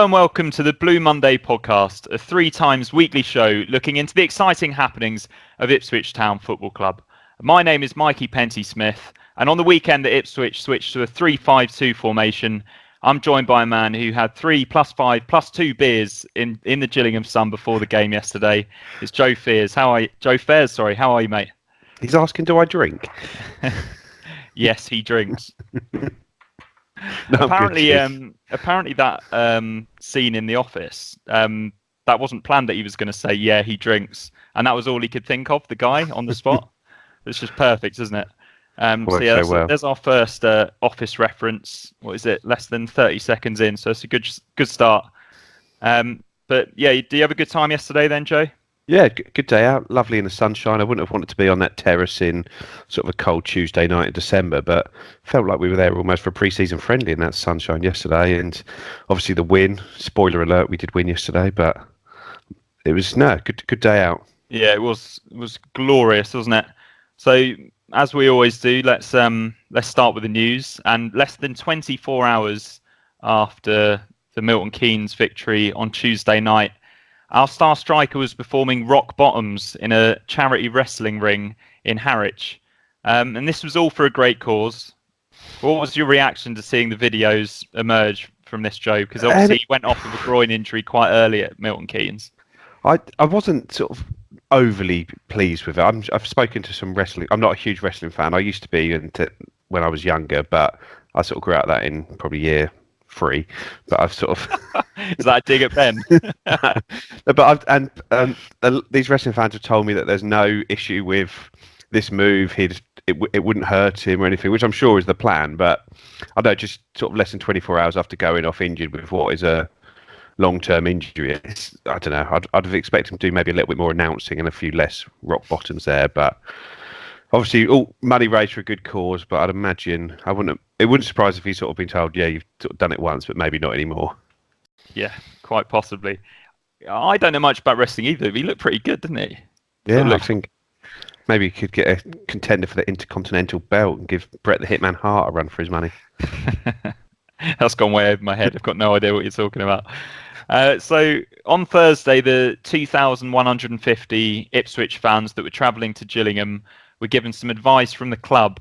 Hello and welcome to the Blue Monday podcast, a 3 times weekly show looking into the exciting happenings of Ipswich Town Football Club. My name is Mikey Smith, and on the weekend that Ipswich switched to a 3-5-2 formation, I'm joined by a man who had 3 plus 5 plus 2 beers in the Gillingham sun before the game yesterday. It's Joe Fairs. How are you, mate? He's asking, do I drink? Yes, he drinks. No, apparently that scene in The Office, that wasn't planned that he was going to say, yeah, he drinks. And that was all he could think of, the guy on the spot. It's just perfect, isn't it? There's our first Office reference. What is it? Less than 30 seconds in. So it's a good start. But yeah, do you have a good time yesterday then, Joe? Yeah, good day out. Lovely in the sunshine. I wouldn't have wanted to be on that terrace in sort of a cold Tuesday night in December, but felt like we were there almost for a pre-season friendly in that sunshine yesterday. And obviously the win. Spoiler alert, we did win yesterday, but it was good day out. Yeah, it was glorious, wasn't it? So as we always do, let's start with the news. And less than 24 hours after the Milton Keynes victory on Tuesday night, our star striker was performing rock bottoms in a charity wrestling ring in Harwich. And this was all for a great cause. What was your reaction to seeing the videos emerge from this, Joe? Because obviously he went off with a groin injury quite early at Milton Keynes. I wasn't sort of overly pleased with it. I've spoken to some wrestling. I'm not a huge wrestling fan. I used to be when I was younger, but I sort of grew out of that in probably year 3. But I've sort of is that a dig at Ben? But these wrestling fans have told me that there's no issue with this move. It wouldn't hurt him or anything, which I'm sure is the plan. But I don't know, just sort of less than 24 hours after going off injured with what is a long-term injury. I don't know. I'd have expected him to do maybe a little bit more announcing and a few less rock bottoms there. But obviously, all money raised for a good cause. But I'd imagine it wouldn't surprise if he's sort of been told, yeah, you've sort of done it once, but maybe not anymore. Yeah, quite possibly. I don't know much about wrestling either, but he looked pretty good, didn't he? Yeah, I think maybe he could get a contender for the Intercontinental belt and give Bret the Hitman Hart a run for his money. That's gone way over my head. I've got no idea what you're talking about. So on Thursday, the 2,150 Ipswich fans that were travelling to Gillingham were given some advice from the club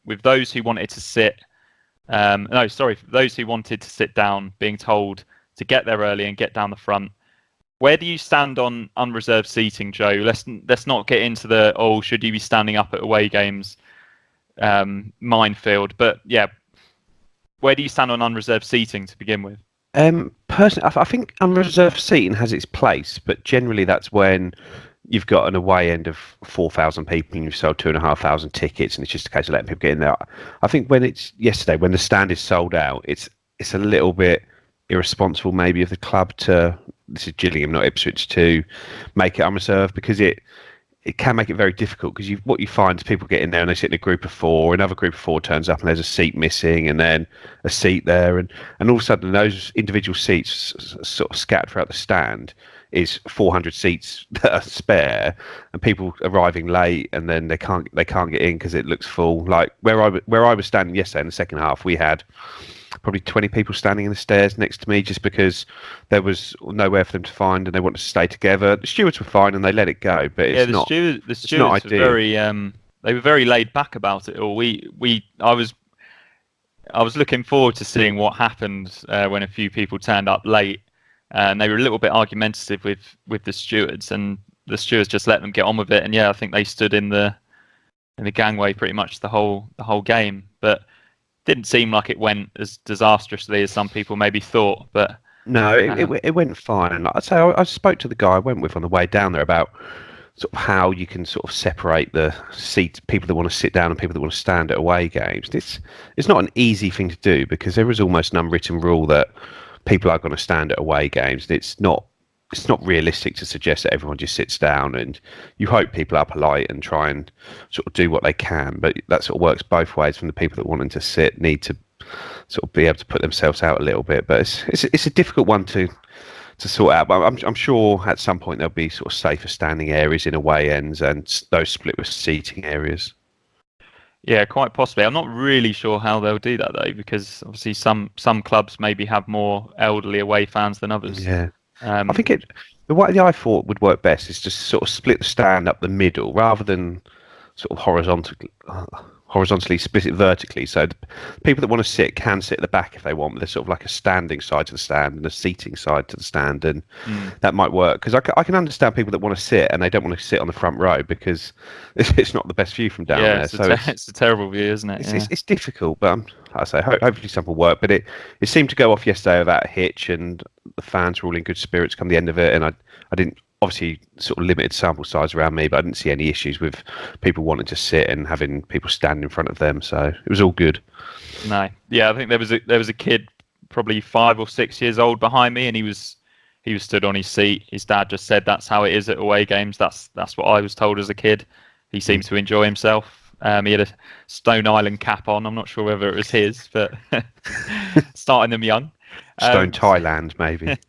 with those who wanted to those who wanted to sit down, being told to get there early and get down the front. Where do you stand on unreserved seating, Joe? Let's not get into the should you be standing up at away games minefield. But yeah, where do you stand on unreserved seating to begin with? Personally, I think unreserved seating has its place, but generally that's when you've got an away end of 4,000 people and you've sold 2,500 tickets, and it's just a case of letting people get in there. I think when it's yesterday, when the stand is sold out, it's a little bit irresponsible maybe of the club this is Gillingham, not Ipswich, to make it unreserved, because it can make it very difficult, because what you find is people get in there and they sit in a group of 4, another group of 4 turns up and there's a seat missing and then a seat there, and all of a sudden those individual seats sort of scattered throughout the stand is 400 seats that are spare, and people arriving late and then they can't get in because it looks full. Like where I was standing yesterday in the second half, we had probably 20 people standing in the stairs next to me just because there was nowhere for them to find and they wanted to stay together. The stewards were fine and they let it go, but the stewards were very they were very laid back about it all. I was looking forward to seeing what happened when a few people turned up late, and they were a little bit argumentative with the stewards, and the stewards just let them get on with it. And yeah, I think they stood in the gangway pretty much the whole game, but didn't seem like it went as disastrously as some people maybe thought. But no, it went fine. And like I say, I spoke to the guy I went with on the way down there about sort of how you can sort of separate the seats, people that want to sit down and people that want to stand at away games. It's not an easy thing to do, because there is almost an unwritten rule that people are going to stand at away games. It's not realistic to suggest that everyone just sits down, and you hope people are polite and try and sort of do what they can, but that sort of works both ways. From the people that want them to sit need to sort of be able to put themselves out a little bit, but it's a difficult one to sort out. But I'm sure at some point there'll be sort of safer standing areas in away ends and those split with seating areas. Yeah, quite possibly. I'm not really sure how they'll do that though, because obviously some clubs maybe have more elderly away fans than others. Yeah. I Um, think the way I thought would work best is just sort of split the stand up the middle rather than sort of horizontally split it vertically. So the people that want to sit can sit at the back if they want, but there's sort of like a standing side to the stand and a seating side to the stand, and that might work because I can understand people that want to sit and they don't want to sit on the front row because it's not the best view from down yeah, there. So it's a terrible view, isn't it? Yeah. it's difficult, but like I say hopefully something will work. But it seemed to go off yesterday without a hitch, and the fans were all in good spirits come the end of it. And I didn't obviously sort of limited sample size around me, but I didn't see any issues with people wanting to sit and having people stand in front of them. So it was all good. No, yeah, I think there was a kid probably 5 or 6 years old behind me, and he was stood on his seat. His dad just said that's how it is at away games. That's what I was told as a kid. He seemed to enjoy himself. He had a Stone Island cap on. I'm not sure whether it was his, but starting them young. Stone Thailand, maybe.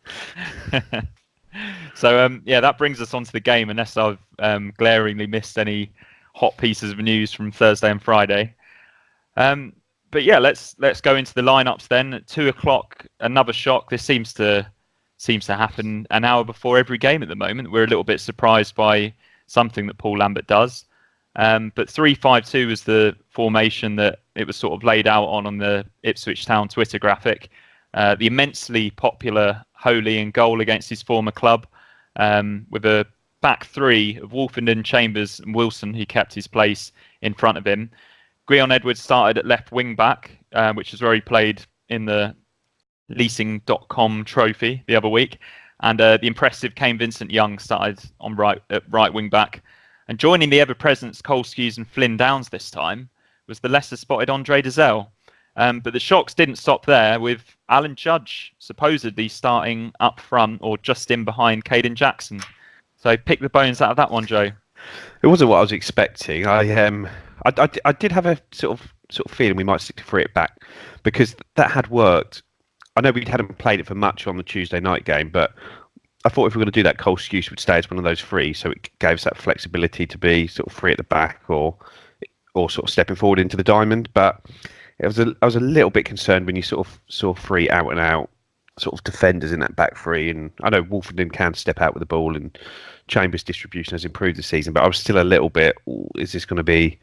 So yeah, that brings us on to the game. Unless I've glaringly missed any hot pieces of news from Thursday and Friday. But yeah, let's go into the lineups then. At 2 o'clock, another shock. This seems to happen an hour before every game at the moment. We're a little bit surprised by something that Paul Lambert does. But 3-5-2 was the formation that it was sort of laid out on the Ipswich Town Twitter graphic. The immensely popular Holy in goal against his former club, with a back three of Wolfenden, Chambers and Wilson, who kept his place in front of him. Grion Edwards started at left wing back, which is where he played in the leasing.com trophy the other week. And the impressive Kane Vincent-Young started on right wing back. And joining the ever-present Cole Skuse and Flynn Downs this time was the lesser-spotted Andre Dezelle. But the shocks didn't stop there, with Alan Judge supposedly starting up front or just in behind Caden Jackson. So pick the bones out of that one, Joe. It wasn't what I was expecting. I did have a sort of feeling we might stick to free it back because that had worked. I know we hadn't played it for much on the Tuesday night game, but I thought if we were going to do that, Cole Skuse would stay as one of those free, so it gave us that flexibility to be sort of free at the back or sort of stepping forward into the diamond. But I was a little bit concerned when you sort of saw three out and out sort of defenders in that back three, and I know Wolfenden can step out with the ball and Chambers' distribution has improved this season, but I was still a little bit, is this going to be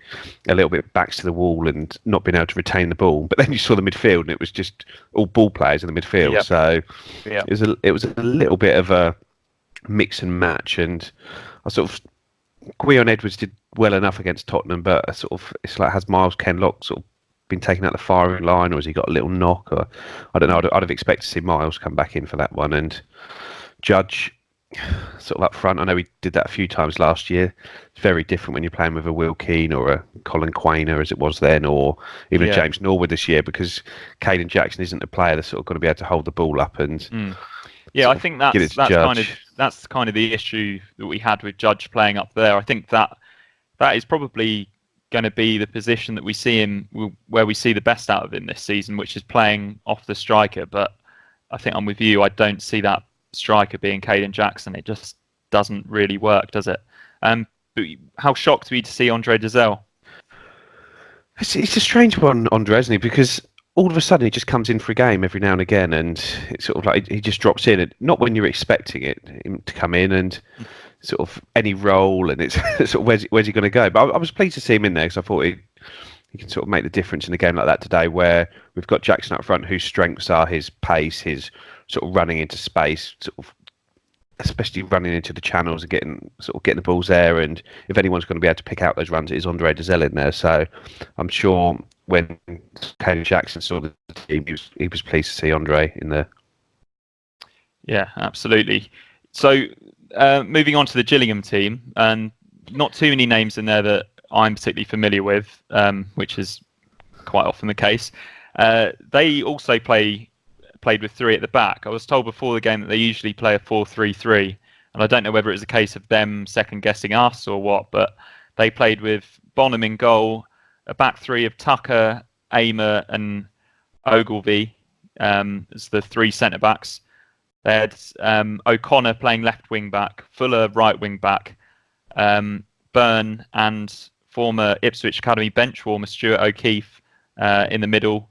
a little bit backs to the wall and not being able to retain the ball? But then you saw the midfield and it was just all ball players in the midfield. Yep. So yep. It was a little bit of a mix and match, and I sort of, Grion Edwards did well enough against Tottenham, but it's like, has Miles Kenlock sort of been taken out the firing line, or has he got a little knock? Or I don't know. I'd have expected to see Miles come back in for that one, and Judge sort of up front. I know we did that a few times last year. It's very different when you're playing with a Will Keane or a Colin Quainer as it was then, or even a James Norwood this year, because Caden Jackson isn't a player that's sort of going to be able to hold the ball up and. Yeah, I think that's kind of the issue that we had with Judge playing up there. I think that is probably going to be the position that we see him, where we see the best out of him this season, which is playing off the striker. But I think I'm with you. I don't see that striker being Caden Jackson. It just doesn't really work, does it? But how shocked were you to see Andre Dezelle? It's a strange one, Andre, isn't he? Because all of a sudden he just comes in for a game every now and again, and it's sort of like he just drops in, and not when you're expecting him to come in, and sort of any role, and it's sort of where's he going to go? But I was pleased to see him in there because I thought he can sort of make the difference in a game like that today, where we've got Jackson up front, whose strengths are his pace, his sort of running into space, sort of especially running into the channels and getting the balls there. And if anyone's going to be able to pick out those runs, it is Andre Dezelle in there. So I'm sure when Caden Jackson saw the team, he was pleased to see Andre in there. Yeah, absolutely. So moving on to the Gillingham team, and not too many names in there that I'm particularly familiar with, which is quite often the case. They also played with three at the back. I was told before the game that they usually play a 4-3-3, and I don't know whether it was a case of them second guessing us or what, but they played with Bonham in goal, a back three of Tucker, Aymer and Ogilvie as the three centre backs. They had O'Connor playing left wing back, Fuller right wing back, Byrne and former Ipswich Academy bench warmer Stuart O'Keefe in the middle,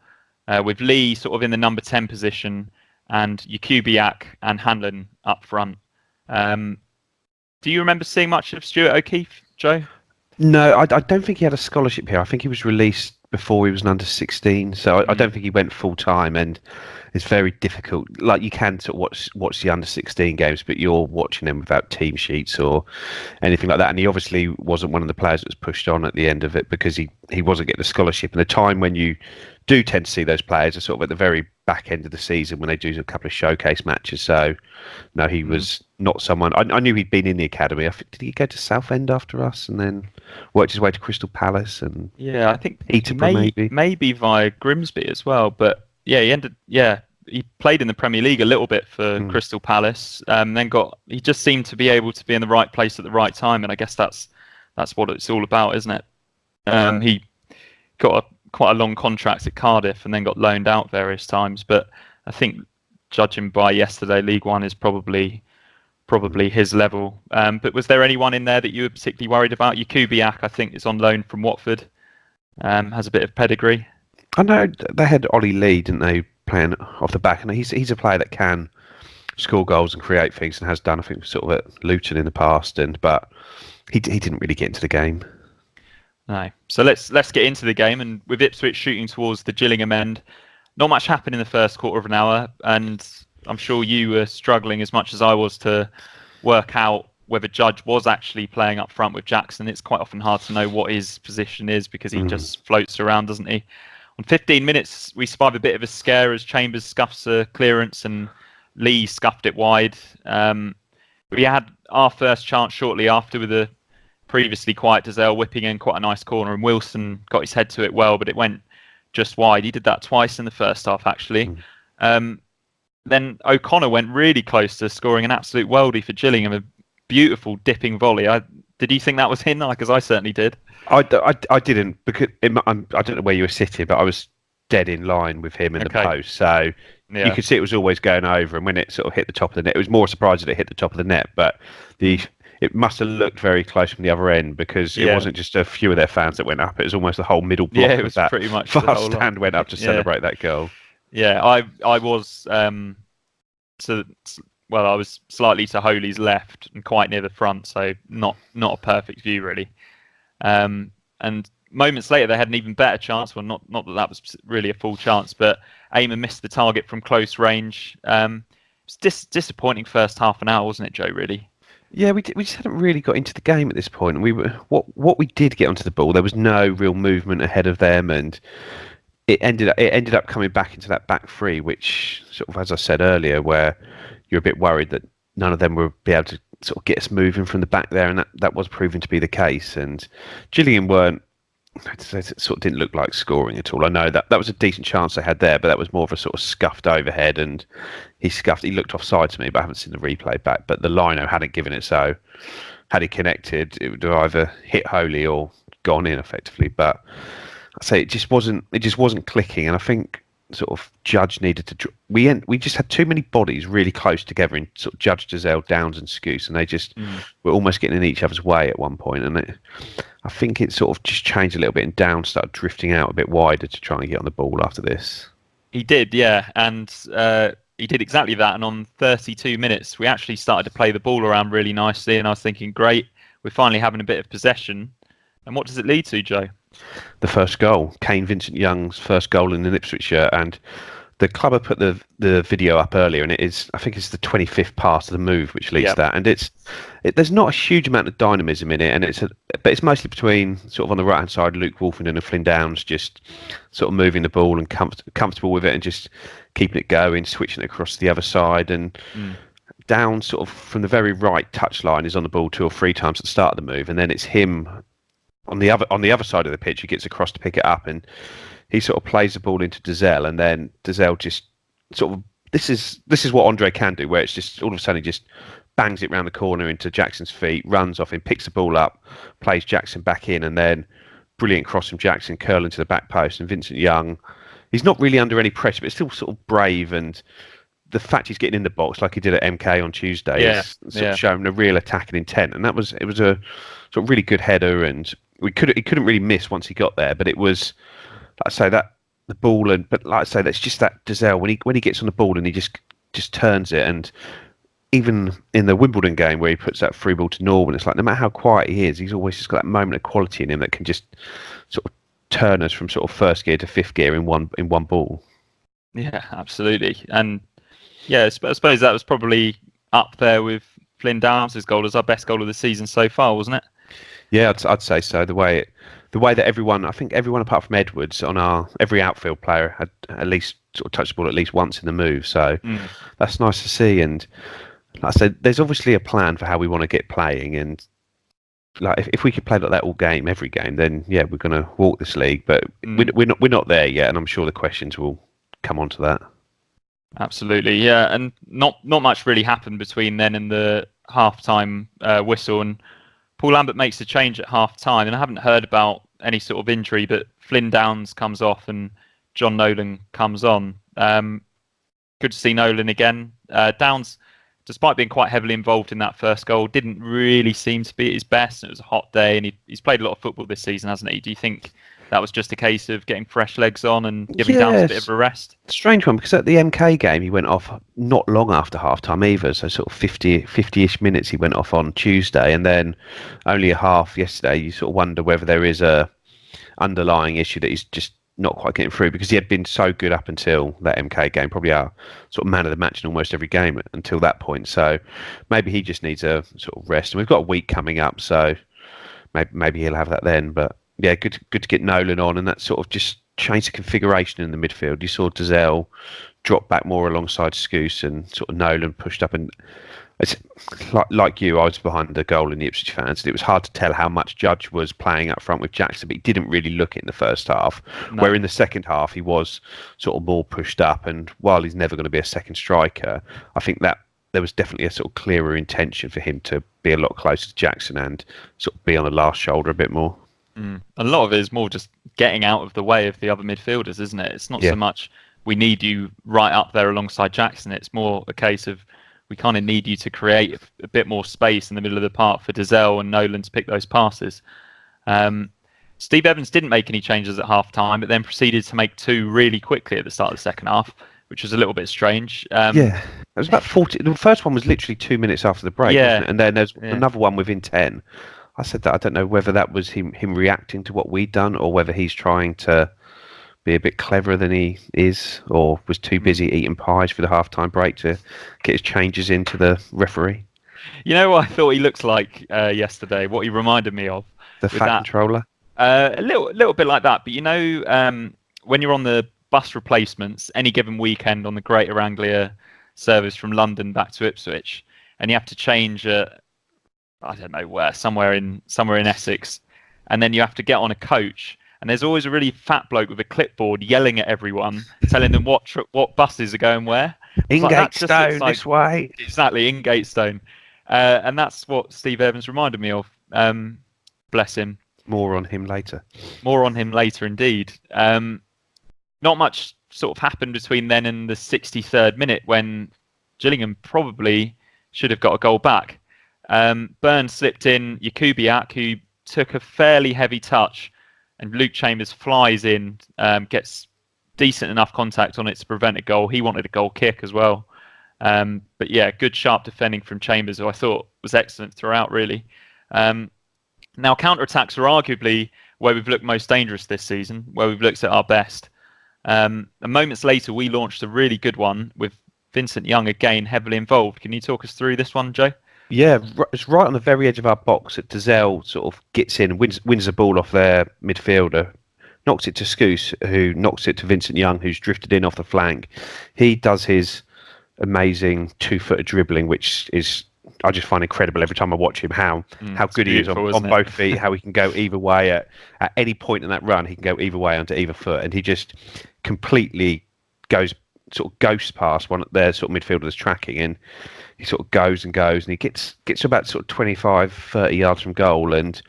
with Lee sort of in the number 10 position, and Jakubiak and Hanlon up front. Do you remember seeing much of Stuart O'Keefe, Joe? No, I don't think he had a scholarship here. I think he was released before he was an under 16, so I don't think he went full time, and it's very difficult. Like, you can sort of watch the under 16 games, but you're watching them without team sheets or anything like that. And he obviously wasn't one of the players that was pushed on at the end of it because he wasn't getting a scholarship. And the time when you do tend to see those players are sort of at the very back end of the season when they do a couple of showcase matches. So no, he was not someone. I knew he'd been in the academy. Did he go to Southend after us and then worked his way to Crystal Palace? And yeah, I think Peterborough maybe via Grimsby as well. But yeah, he played in the Premier League a little bit for Crystal Palace. He just seemed to be able to be in the right place at the right time, and I guess that's what it's all about, isn't it? He got quite a long contract at Cardiff and then got loaned out various times. But I think, judging by yesterday, League One is probably his level. But was there anyone in there that you were particularly worried about? Jakubiak, I think, is on loan from Watford. Has a bit of pedigree. I know they had Ollie Lee, didn't they, playing off the back, and he's a player that can score goals and create things and has done, I think, sort of at Luton in the past, but he didn't really get into the game. No. So let's get into the game, and with Ipswich shooting towards the Gillingham end, not much happened in the first quarter of an hour, and I'm sure you were struggling as much as I was to work out whether Judge was actually playing up front with Jackson. It's quite often hard to know what his position is because he just floats around, doesn't he? On 15 minutes, we survived a bit of a scare as Chambers scuffs a clearance and Lee scuffed it wide. We had our first chance shortly after with a previously quiet Dazelle whipping in quite a nice corner, and Wilson got his head to it well, but it went just wide. He did that twice in the first half, actually. Then O'Connor went really close to scoring an absolute worldie for Gillingham, a beautiful dipping volley. Did you think that was in? Because I certainly did. I didn't, because I don't know where you were sitting, but I was dead in line with him in the post, so you could see it was always going over, and when it sort of hit the top of the net, it was more surprised that it hit the top of the net, but it must have looked very close from the other end, because it wasn't just a few of their fans that went up, it was almost the whole middle block. It was that pretty much fast stand went up to celebrate that goal. Yeah, I was I was slightly to Holy's left and quite near the front, so not a perfect view really. And moments later, they had an even better chance. Well, not that was really a full chance, but Eamon missed the target from close range. It was disappointing first half an hour, wasn't it, Joe? Really. Yeah, we just hadn't really got into the game at this point. We were what we did get onto the ball, there was no real movement ahead of them, and it ended up coming back into that back three, which sort of, as I said earlier, where you're a bit worried that none of them will be able to sort of get us moving from the back there, and that was proving to be the case. And Gillingham sort of didn't look like scoring at all. I know that was a decent chance they had there, but that was more of a sort of scuffed overhead, and he looked offside to me, but I haven't seen the replay back. But the lino hadn't given it, so had he connected, it would have either hit Holy or gone in effectively. But I say it just wasn't clicking, and I think sort of Judge needed to. We just had too many bodies really close together in sort of Judge, Dazelle, Downs, and Scouse, and they just were almost getting in each other's way at one point. And I think it sort of just changed a little bit, and Downs started drifting out a bit wider to try and get on the ball after this. He did, yeah, and he did exactly that. And on 32 minutes, we actually started to play the ball around really nicely, and I was thinking, great, we're finally having a bit of possession. And what does it lead to, Joe? The first goal, Kane Vincent Young's first goal in the Ipswich shirt, and the club have put the video up earlier, and I think it's the 25th pass of the move which leads to that, and there's not a huge amount of dynamism in it, and but it's mostly between sort of on the right hand side Luke Wolfenden and Flynn Downs just sort of moving the ball and comfortable with it and just keeping it going, switching it across to the other side, and Downs sort of from the very right touchline is on the ball 2 or 3 times at the start of the move, and then it's him on the other side of the pitch who gets across to pick it up, and he sort of plays the ball into Dazelle, and then Dazelle just sort of this is what Andre can do, where it's just all of a sudden he just bangs it round the corner into Jackson's feet, runs off him, picks the ball up, plays Jackson back in, and then brilliant cross from Jackson, curl into the back post, and Vincent Young, he's not really under any pressure, but still sort of brave, and the fact he's getting in the box like he did at MK on Tuesday is sort of showing a real attacking intent, and it was a sort of really good header, and he couldn't really miss once he got there. But it was, like I say, that the ball but like I say, that's just that Dazelle when he gets on the ball and he just turns it. And even in the Wimbledon game where he puts that free ball to Norman, it's like no matter how quiet he is, he's always just got that moment of quality in him that can just sort of turn us from sort of first gear to fifth gear in one ball. Yeah, absolutely. And yeah, I suppose that was probably up there with Flynn Downs' goal as our best goal of the season so far, wasn't it? Yeah, I'd say so. The way that everyone apart from Edwards on every outfield player had at least sort of touched the ball at least once in the move. So that's nice to see. And like I said, there's obviously a plan for how we want to get playing. And like if we could play like that all game, every game, then yeah, we're going to walk this league. But we're not there yet, and I'm sure the questions will come on to that. Absolutely, yeah, and not much really happened between then and the halftime whistle. And Paul Lambert makes a change at half-time, and I haven't heard about any sort of injury, but Flynn Downs comes off and John Nolan comes on. Good to see Nolan again. Downs, despite being quite heavily involved in that first goal, didn't really seem to be at his best. It was a hot day, and he's played a lot of football this season, hasn't he? Do you think that was just a case of getting fresh legs on and giving Downs a bit of a rest? Strange one, because at the MK game he went off not long after half-time either, so sort of 50-ish minutes he went off on Tuesday, and then only a half yesterday. You sort of wonder whether there is a underlying issue that he's just not quite getting through, because he had been so good up until that MK game, probably our sort of man of the match in almost every game until that point. So maybe he just needs a sort of rest, and we've got a week coming up, so maybe he'll have that then. But yeah, good to get Nolan on, and that sort of just changed the configuration in the midfield. You saw Dazelle drop back more alongside Scouse, and sort of Nolan pushed up. And it's like you, I was behind the goal in the Ipswich fans, and it was hard to tell how much Judge was playing up front with Jackson, but he didn't really look it in the first half. No. Where in the second half he was sort of more pushed up, and while he's never going to be a second striker, I think that there was definitely a sort of clearer intention for him to be a lot closer to Jackson and sort of be on the last shoulder a bit more. A lot of it is more just getting out of the way of the other midfielders, isn't it? It's not so much we need you right up there alongside Jackson. It's more a case of we kind of need you to create a bit more space in the middle of the park for Dazelle and Nolan to pick those passes. Steve Evans didn't make any changes at half-time, but then proceeded to make two really quickly at the start of the second half, which was a little bit strange. It was about 40. The first one was literally 2 minutes after the break, wasn't it? And then there's another one within 10. I said that I don't know whether that was him reacting to what we'd done, or whether he's trying to be a bit cleverer than he is, or was too busy eating pies for the half-time break to get his changes into the referee. You know what I thought he looked like yesterday? What he reminded me of? The Fat Controller? A little bit like that. But you know, when you're on the bus replacements, any given weekend on the Greater Anglia service from London back to Ipswich, and you have to change I don't know where, somewhere in Essex, and then you have to get on a coach, and there's always a really fat bloke with a clipboard yelling at everyone, telling them what buses are going where. Ingatestone, this way. Exactly, Ingatestone. And that's what Steve Evans reminded me of. Bless him. More on him later. More on him later, indeed. Not much sort of happened between then and the 63rd minute, when Gillingham probably should have got a goal back. Burns slipped in Jakubiak, who took a fairly heavy touch, and Luke Chambers flies in, gets decent enough contact on it to prevent a goal. He wanted a goal kick as well. But yeah, good sharp defending from Chambers, who I thought was excellent throughout, really. Now, counter-attacks are arguably where we've looked most dangerous this season, where we've looked at our best. And moments later, we launched a really good one with Vincent Young again heavily involved. Can you talk us through this one, Joe? Yeah, it's right on the very edge of our box that Dazelle sort of gets in, wins the ball off their midfielder, knocks it to Scouse, who knocks it to Vincent Young, who's drifted in off the flank. He does his amazing 2-footer dribbling, which is, I just find incredible every time I watch him, how good he is on both feet, how he can go either way at any point in that run. He can go either way onto either foot, and he just completely goes sort of ghost past one of their sort of midfielders tracking, and he sort of goes and he gets to about sort of 25-30 yards from goal, and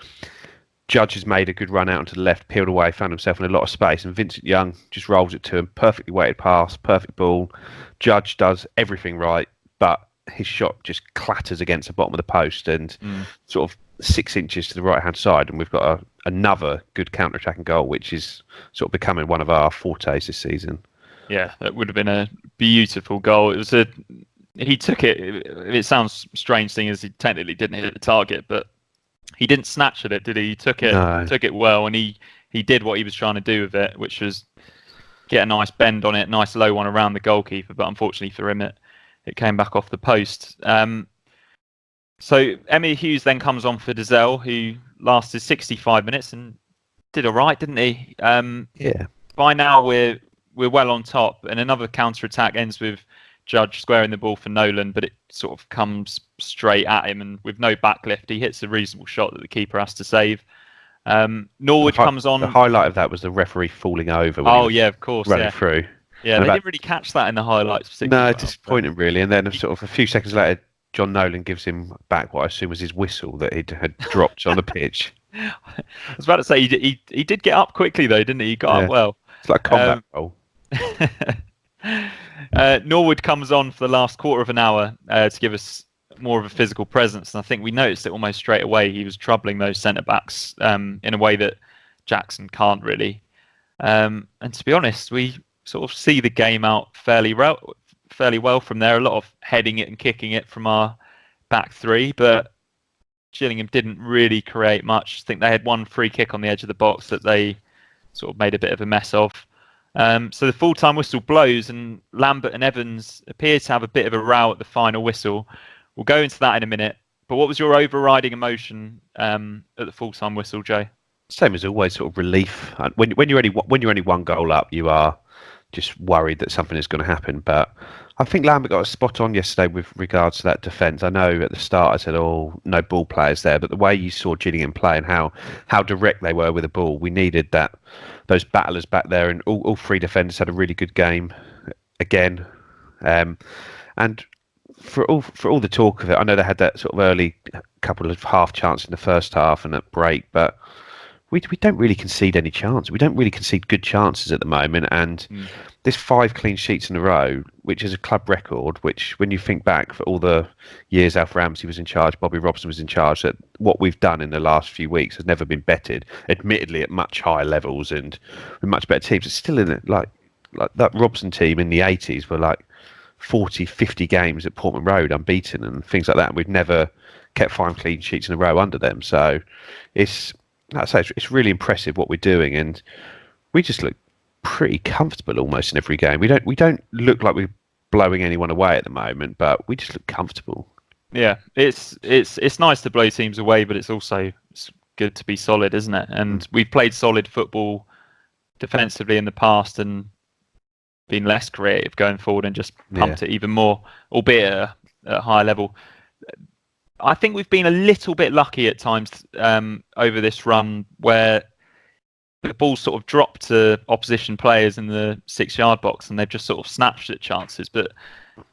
Judge has made a good run out onto the left, peeled away, found himself in a lot of space, and Vincent Young just rolls it to him. Perfectly weighted pass, perfect ball. Judge does everything right, but his shot just clatters against the bottom of the post and sort of 6 inches to the right hand side, and we've got another good counter attacking goal, which is sort of becoming one of our fortes this season. Yeah, that would have been a beautiful goal. He took it. It sounds strange, seeing as he technically didn't hit the target, but he didn't snatch at it, did he? He took it well, and he did what he was trying to do with it, which was get a nice bend on it, nice low one around the goalkeeper. But unfortunately for him, it came back off the post. So Emmy Hughes then comes on for Dazelle, who lasted 65 minutes and did all right, didn't he? Yeah. By now we're well on top, and another counter attack ends with Judge squaring the ball for Nolan, but it sort of comes straight at him, and with no backlift, he hits a reasonable shot that the keeper has to save. Norwood comes on. The highlight of that was the referee falling over. When of course, running through. Yeah, they didn't really catch that in the highlights. No, disappointing really. And then sort of a few seconds later, John Nolan gives him back what I assume was his whistle that he had dropped on the pitch. I was about to say he did get up quickly though, didn't he? He got up well. It's like a combat goal. Norwood comes on for the last quarter of an hour to give us more of a physical presence, and I think we noticed it almost straight away. He was troubling those centre backs in a way that Jackson can't really. And to be honest, we sort of see the game out fairly well from there. A lot of heading it and kicking it from our back three, but Gillingham didn't really create much. I think they had one free kick on the edge of the box that they sort of made a bit of a mess of. So the full-time whistle blows, and Lambert and Evans appear to have a bit of a row at the final whistle. We'll go into that in a minute. But what was your overriding emotion at the full-time whistle, Joe? Same as always, sort of relief. When you're only one goal up, you are just worried that something is going to happen. But I think Lambert got a spot on yesterday with regards to that defence. I know at the start I said, no ball players there, but the way you saw Gillingham play and how direct they were with the ball, we needed those battlers back there, and all three defenders had a really good game again. And for all the talk of it, I know they had that sort of early couple of half chance in the first half and that break, but we don't really concede any chance. We don't really concede good chances at the moment, and this 5 clean sheets in a row, which is a club record, which when you think back for all the years Alf Ramsey was in charge, Bobby Robson was in charge, that what we've done in the last few weeks has never been bettered, admittedly at much higher levels and with much better teams. It's still in it, like that Robson team in the 80s were like 40, 50 games at Portman Road unbeaten and things like that, and we've never kept 5 clean sheets in a row under them. So it's really impressive what we're doing, and we just look pretty comfortable almost in every game. We don't look like we're blowing anyone away at the moment, but we just look comfortable. Yeah, it's nice to blow teams away, but it's good to be solid, isn't it? And we've played solid football defensively in the past and been less creative going forward and just pumped it even more, albeit at a higher level. I think we've been a little bit lucky at times over this run where the ball sort of dropped to opposition players in the 6-yard box and they've just sort of snatched at chances. But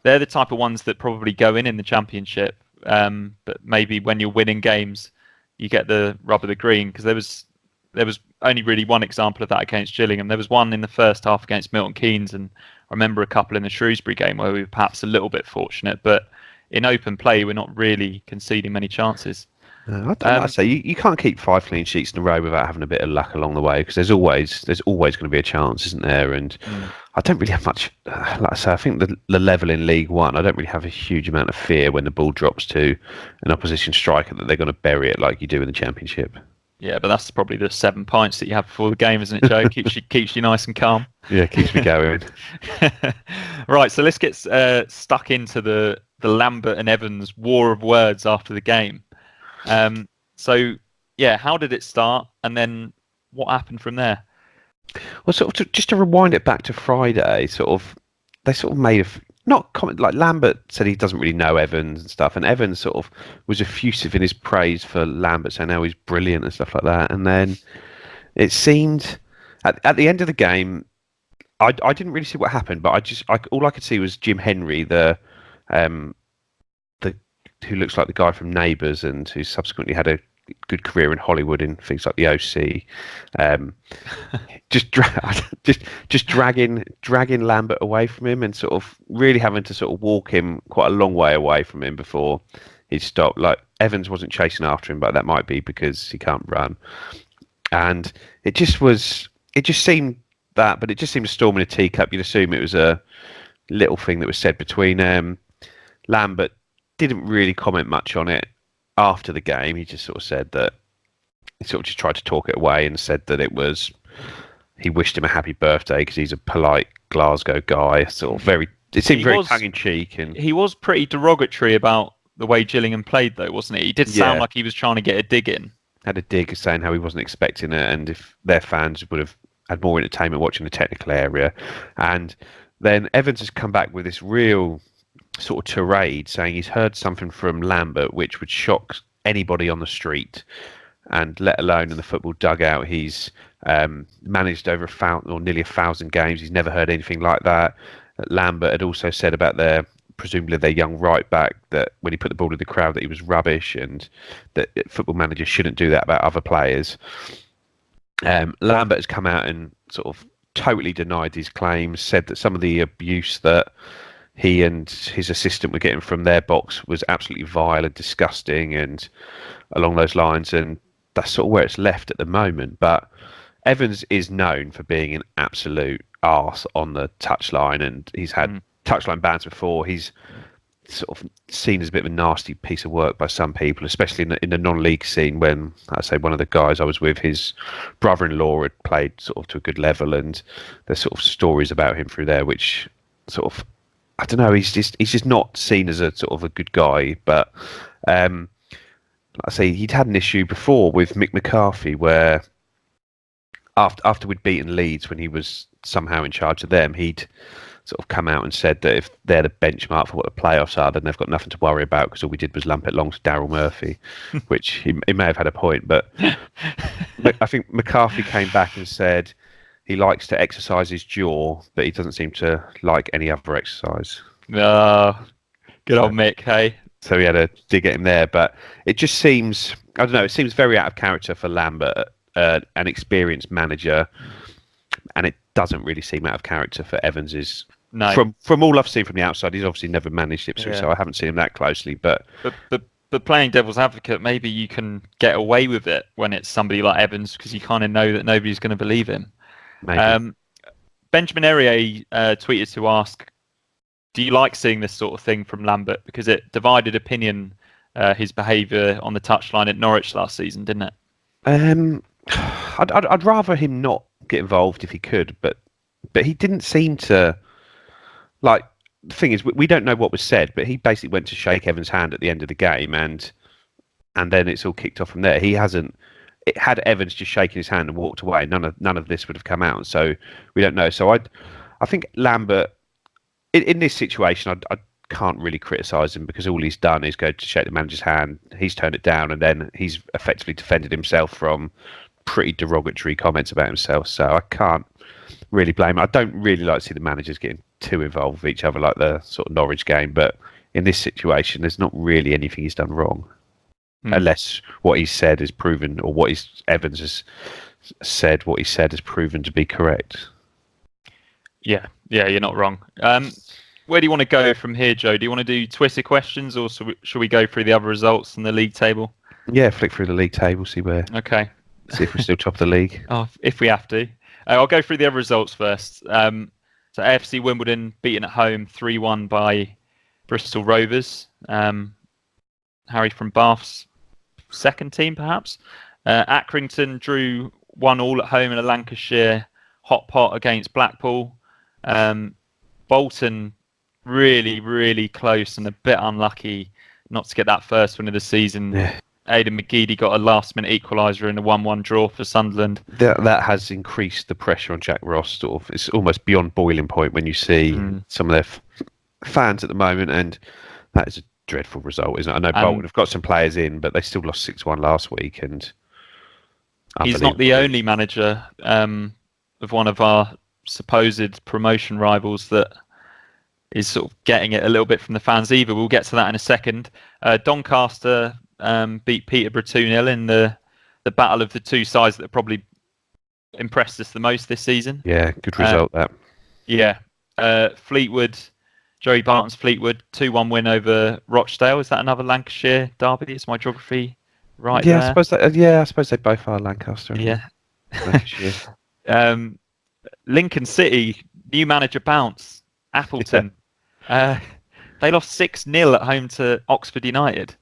they're the type of ones that probably go in the championship. But maybe when you're winning games, you get the rub of the green, because there was only really one example of that against Gillingham. There was one in the first half against Milton Keynes, and I remember a couple in the Shrewsbury game where we were perhaps a little bit fortunate, but in open play, we're not really conceding many chances. I'd say you can't keep 5 clean sheets in a row without having a bit of luck along the way, because there's always going to be a chance, isn't there? And I don't really have much. Like I say, I think the level in League One, I don't really have a huge amount of fear when the ball drops to an opposition striker that they're going to bury it like you do in the Championship. Yeah, but that's probably the 7 pints that you have before the game, isn't it, Joe? keeps you nice and calm. Yeah, keeps me going. Right, so let's get stuck into the Lambert and Evans war of words after the game. So, how did it start, and then what happened from there? Well, just to rewind it back to Friday, they made not comment, like Lambert said he doesn't really know Evans and stuff, and Evans sort of was effusive in his praise for Lambert, saying how he's brilliant and stuff like that. And then it seemed at the end of the game, I didn't really see what happened, but all I could see was Jim Henry, the who looks like the guy from Neighbours and who subsequently had a good career in Hollywood in things like the OC, just dragging Lambert away from him and sort of really having to sort of walk him quite a long way away from him before he'd stop. Like Evans wasn't chasing after him, but that might be because he can't run. And it just seemed that, but it just seemed a storm in a teacup. You'd assume it was a little thing that was said between Lambert. Didn't really comment much on it after the game. He just sort of said that he sort of just tried to talk it away and said that he wished him a happy birthday because he's a polite Glasgow guy. Sort of it seemed very tongue in cheek, and he was pretty derogatory about the way Gillingham played, though, wasn't he? He did sound like he was trying to get a dig in. Had a dig saying how he wasn't expecting it, and if their fans would have had more entertainment watching the technical area. And then Evans has come back with this real sort of tirade saying he's heard something from Lambert which would shock anybody on the street, and let alone in the football dugout. He's managed over nearly 1,000 games. He's never heard anything like that. Lambert had also said about presumably their young right back, that when he put the ball in the crowd that he was rubbish, and that football managers shouldn't do that about other players. Lambert has come out and sort of totally denied his claims, said that some of the abuse that he and his assistant were getting from their box was absolutely vile and disgusting, and along those lines, and that's sort of where it's left at the moment. But Evans is known for being an absolute arse on the touchline, and he's had touchline bans before. He's sort of seen as a bit of a nasty piece of work by some people, especially in the non-league scene, when I say one of the guys I was with, his brother-in-law had played sort of to a good level, and there's sort of stories about him through there which sort of, I don't know, he's just not seen as a sort of a good guy. But like I say, he'd had an issue before with Mick McCarthy where after we'd beaten Leeds, when he was somehow in charge of them, he'd sort of come out and said that if they're the benchmark for what the playoffs are, then they've got nothing to worry about because all we did was lump it long to Daryl Murphy, which he may have had a point. But I think McCarthy came back and said he likes to exercise his jaw, but he doesn't seem to like any other exercise. Good old Mick, hey? So he had a dig at him there. But it just seems, I don't know, it seems very out of character for Lambert, an experienced manager, and it doesn't really seem out of character for Evans's. No. From all I've seen from the outside, he's obviously never managed Ipswich, so I haven't seen him that closely. But playing devil's advocate, maybe you can get away with it when it's somebody like Evans, because you kind of know that nobody's going to believe him. Maybe. Benjamin Herrier tweeted to ask, do you like seeing this sort of thing from Lambert? Because it divided opinion, his behaviour on the touchline at Norwich last season, didn't it? I'd rather him not get involved if he could, but he didn't seem to. Like, the thing is, we don't know what was said, but he basically went to shake Evans' hand at the end of the game, and then it's all kicked off from there. He hasn't. It had Evans just shaking his hand and walked away, none of this would have come out. So we don't know. So I think Lambert in this situation, I can't really criticise him, because all he's done is go to shake the manager's hand. He's turned it down, and then he's effectively defended himself from pretty derogatory comments about himself. So I can't really blame him. I don't really like to see the managers getting too involved with each other, like the sort of Norwich game. But in this situation, there's not really anything he's done wrong, unless what he's said is proven, or Evans has said what he said is proven to be correct. Yeah, you're not wrong. Where do you want to go from here, Joe? Do you want to do Twitter questions, or should we go through the other results in the league table? Yeah, flick through the league table, see where. Okay. See if we're still top of the league. Oh, if we have to. I'll go through the other results first. So AFC Wimbledon beaten at home 3-1 by Bristol Rovers. Harry from Bath's second team, perhaps. Accrington drew 1-1 at home in a Lancashire hot pot against Blackpool. Bolton really, really close and a bit unlucky not to get that first win of the season. Yeah. Aidan McGeady got a last-minute equaliser in a 1-1 draw for Sunderland. That has increased the pressure on Jack Ross. Sort of, it's almost beyond boiling point when you see some of their fans at the moment, and that is a dreadful result, isn't it? I know Bolton have got some players in, but they still lost 6-1 last week, and he's not the only manager of one of our supposed promotion rivals that is sort of getting it a little bit from the fans either. We'll get to that in a second. Doncaster beat Peterborough 2-0 in the battle of the two sides that probably impressed us the most this season. Yeah, good result that. Yeah. Fleetwood Joey Barton's Fleetwood 2-1 win over Rochdale. Is that another Lancashire derby? Is my geography right Yeah, there? I suppose they both are Lancaster. Yeah. Lancashire. Lincoln City, new manager bounce. Appleton. They lost 6-0 at home to Oxford United.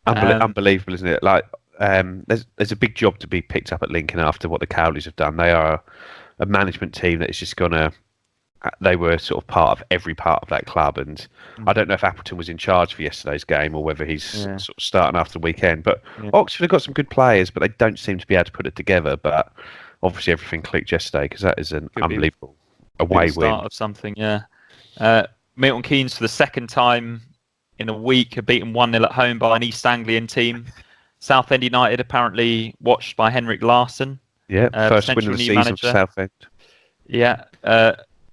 Unbelievable, isn't it? Like, there's a big job to be picked up at Lincoln after what the Cowleys have done. They are a management team that is just gonna. They were sort of part of every part of that club, and I don't know if Appleton was in charge for yesterday's game or whether he's sort of starting after the weekend. But Oxford have got some good players, but they don't seem to be able to put it together. But obviously everything clicked yesterday because that is an unbelievable away win. Start of something, yeah. Milton Keynes for the second time in a week are beaten 1-0 at home by an East Anglian team. Southend United apparently watched by Henrik Larsson. Yeah, first win of the season for Southend. Yeah.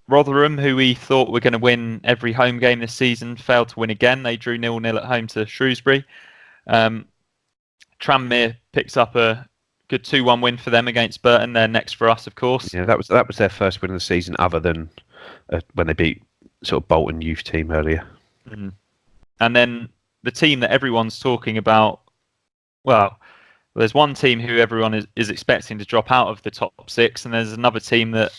Rotherham, who we thought were going to win every home game this season, failed to win again. They drew 0-0 at home to Shrewsbury. Tranmere picks up a good 2-1 win for them against Burton. They're next for us, of course. Yeah, that was their first win of the season, other than when they beat sort of Bolton youth team earlier. And then the team that everyone's talking about, well, there's one team who everyone is expecting to drop out of the top 6, and there's another team that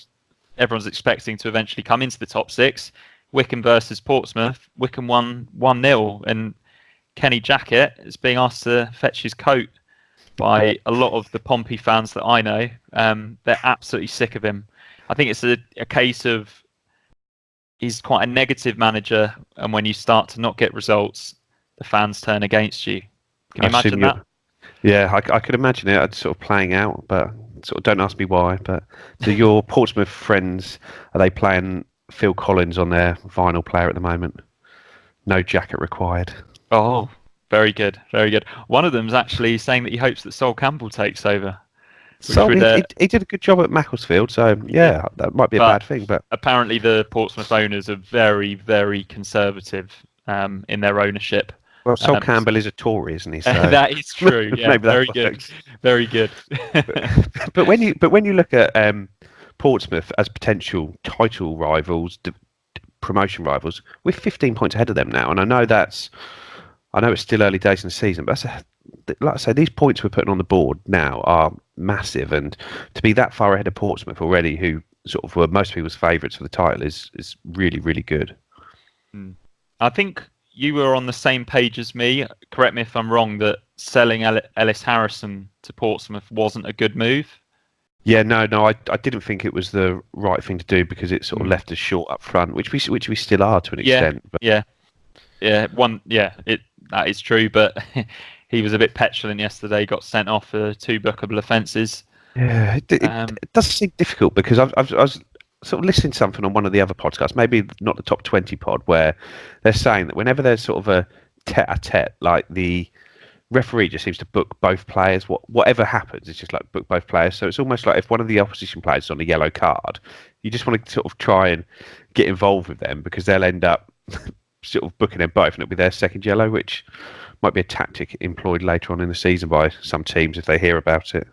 everyone's expecting to eventually come into the top 6. Wycombe versus Portsmouth. Wycombe won 1-0, and Kenny Jackett is being asked to fetch his coat by a lot of the Pompey fans that I know. They're absolutely sick of him. I think it's a case of he's quite a negative manager, and when you start to not get results, the fans turn against you. Can you imagine that? Yeah, I could imagine it. It's sort of playing out, but sort of don't ask me why. But do your Portsmouth friends, are they playing Phil Collins on their vinyl player at the moment? No jacket required. Oh, very good, very good. One of them's actually saying that he hopes that Sol Campbell takes over. So he did a good job at Macclesfield, so yeah, that might be a bad thing. But apparently the Portsmouth owners are very, very conservative in their ownership. Well, Sol Campbell is a Tory, isn't he? So that is true. Yeah, maybe very good. Very good. but when you look at Portsmouth as potential title rivals, promotion rivals, we're 15 points ahead of them now, and I know it's still early days in the season, but like I say, these points we're putting on the board now are massive, and to be that far ahead of Portsmouth already, who sort of were most people's favourites for the title, is really, really good. I think you were on the same page as me. Correct me if I'm wrong, that selling Ellis Harrison to Portsmouth wasn't a good move. Yeah, no, I didn't think it was the right thing to do because it sort of left us short up front, which we still are to an extent. But... that is true. But he was a bit petulant yesterday. Got sent off for 2 bookable offences. Yeah, it does seem difficult because I was sort of listening to something on one of the other podcasts, maybe not the Top 20 pod, where they're saying that whenever there's sort of a tete-a-tete, like the referee just seems to book both players. Whatever happens, it's just like book both players. So it's almost like if one of the opposition players is on a yellow card, you just want to sort of try and get involved with them because they'll end up sort of booking them both and it'll be their second yellow, which might be a tactic employed later on in the season by some teams if they hear about it.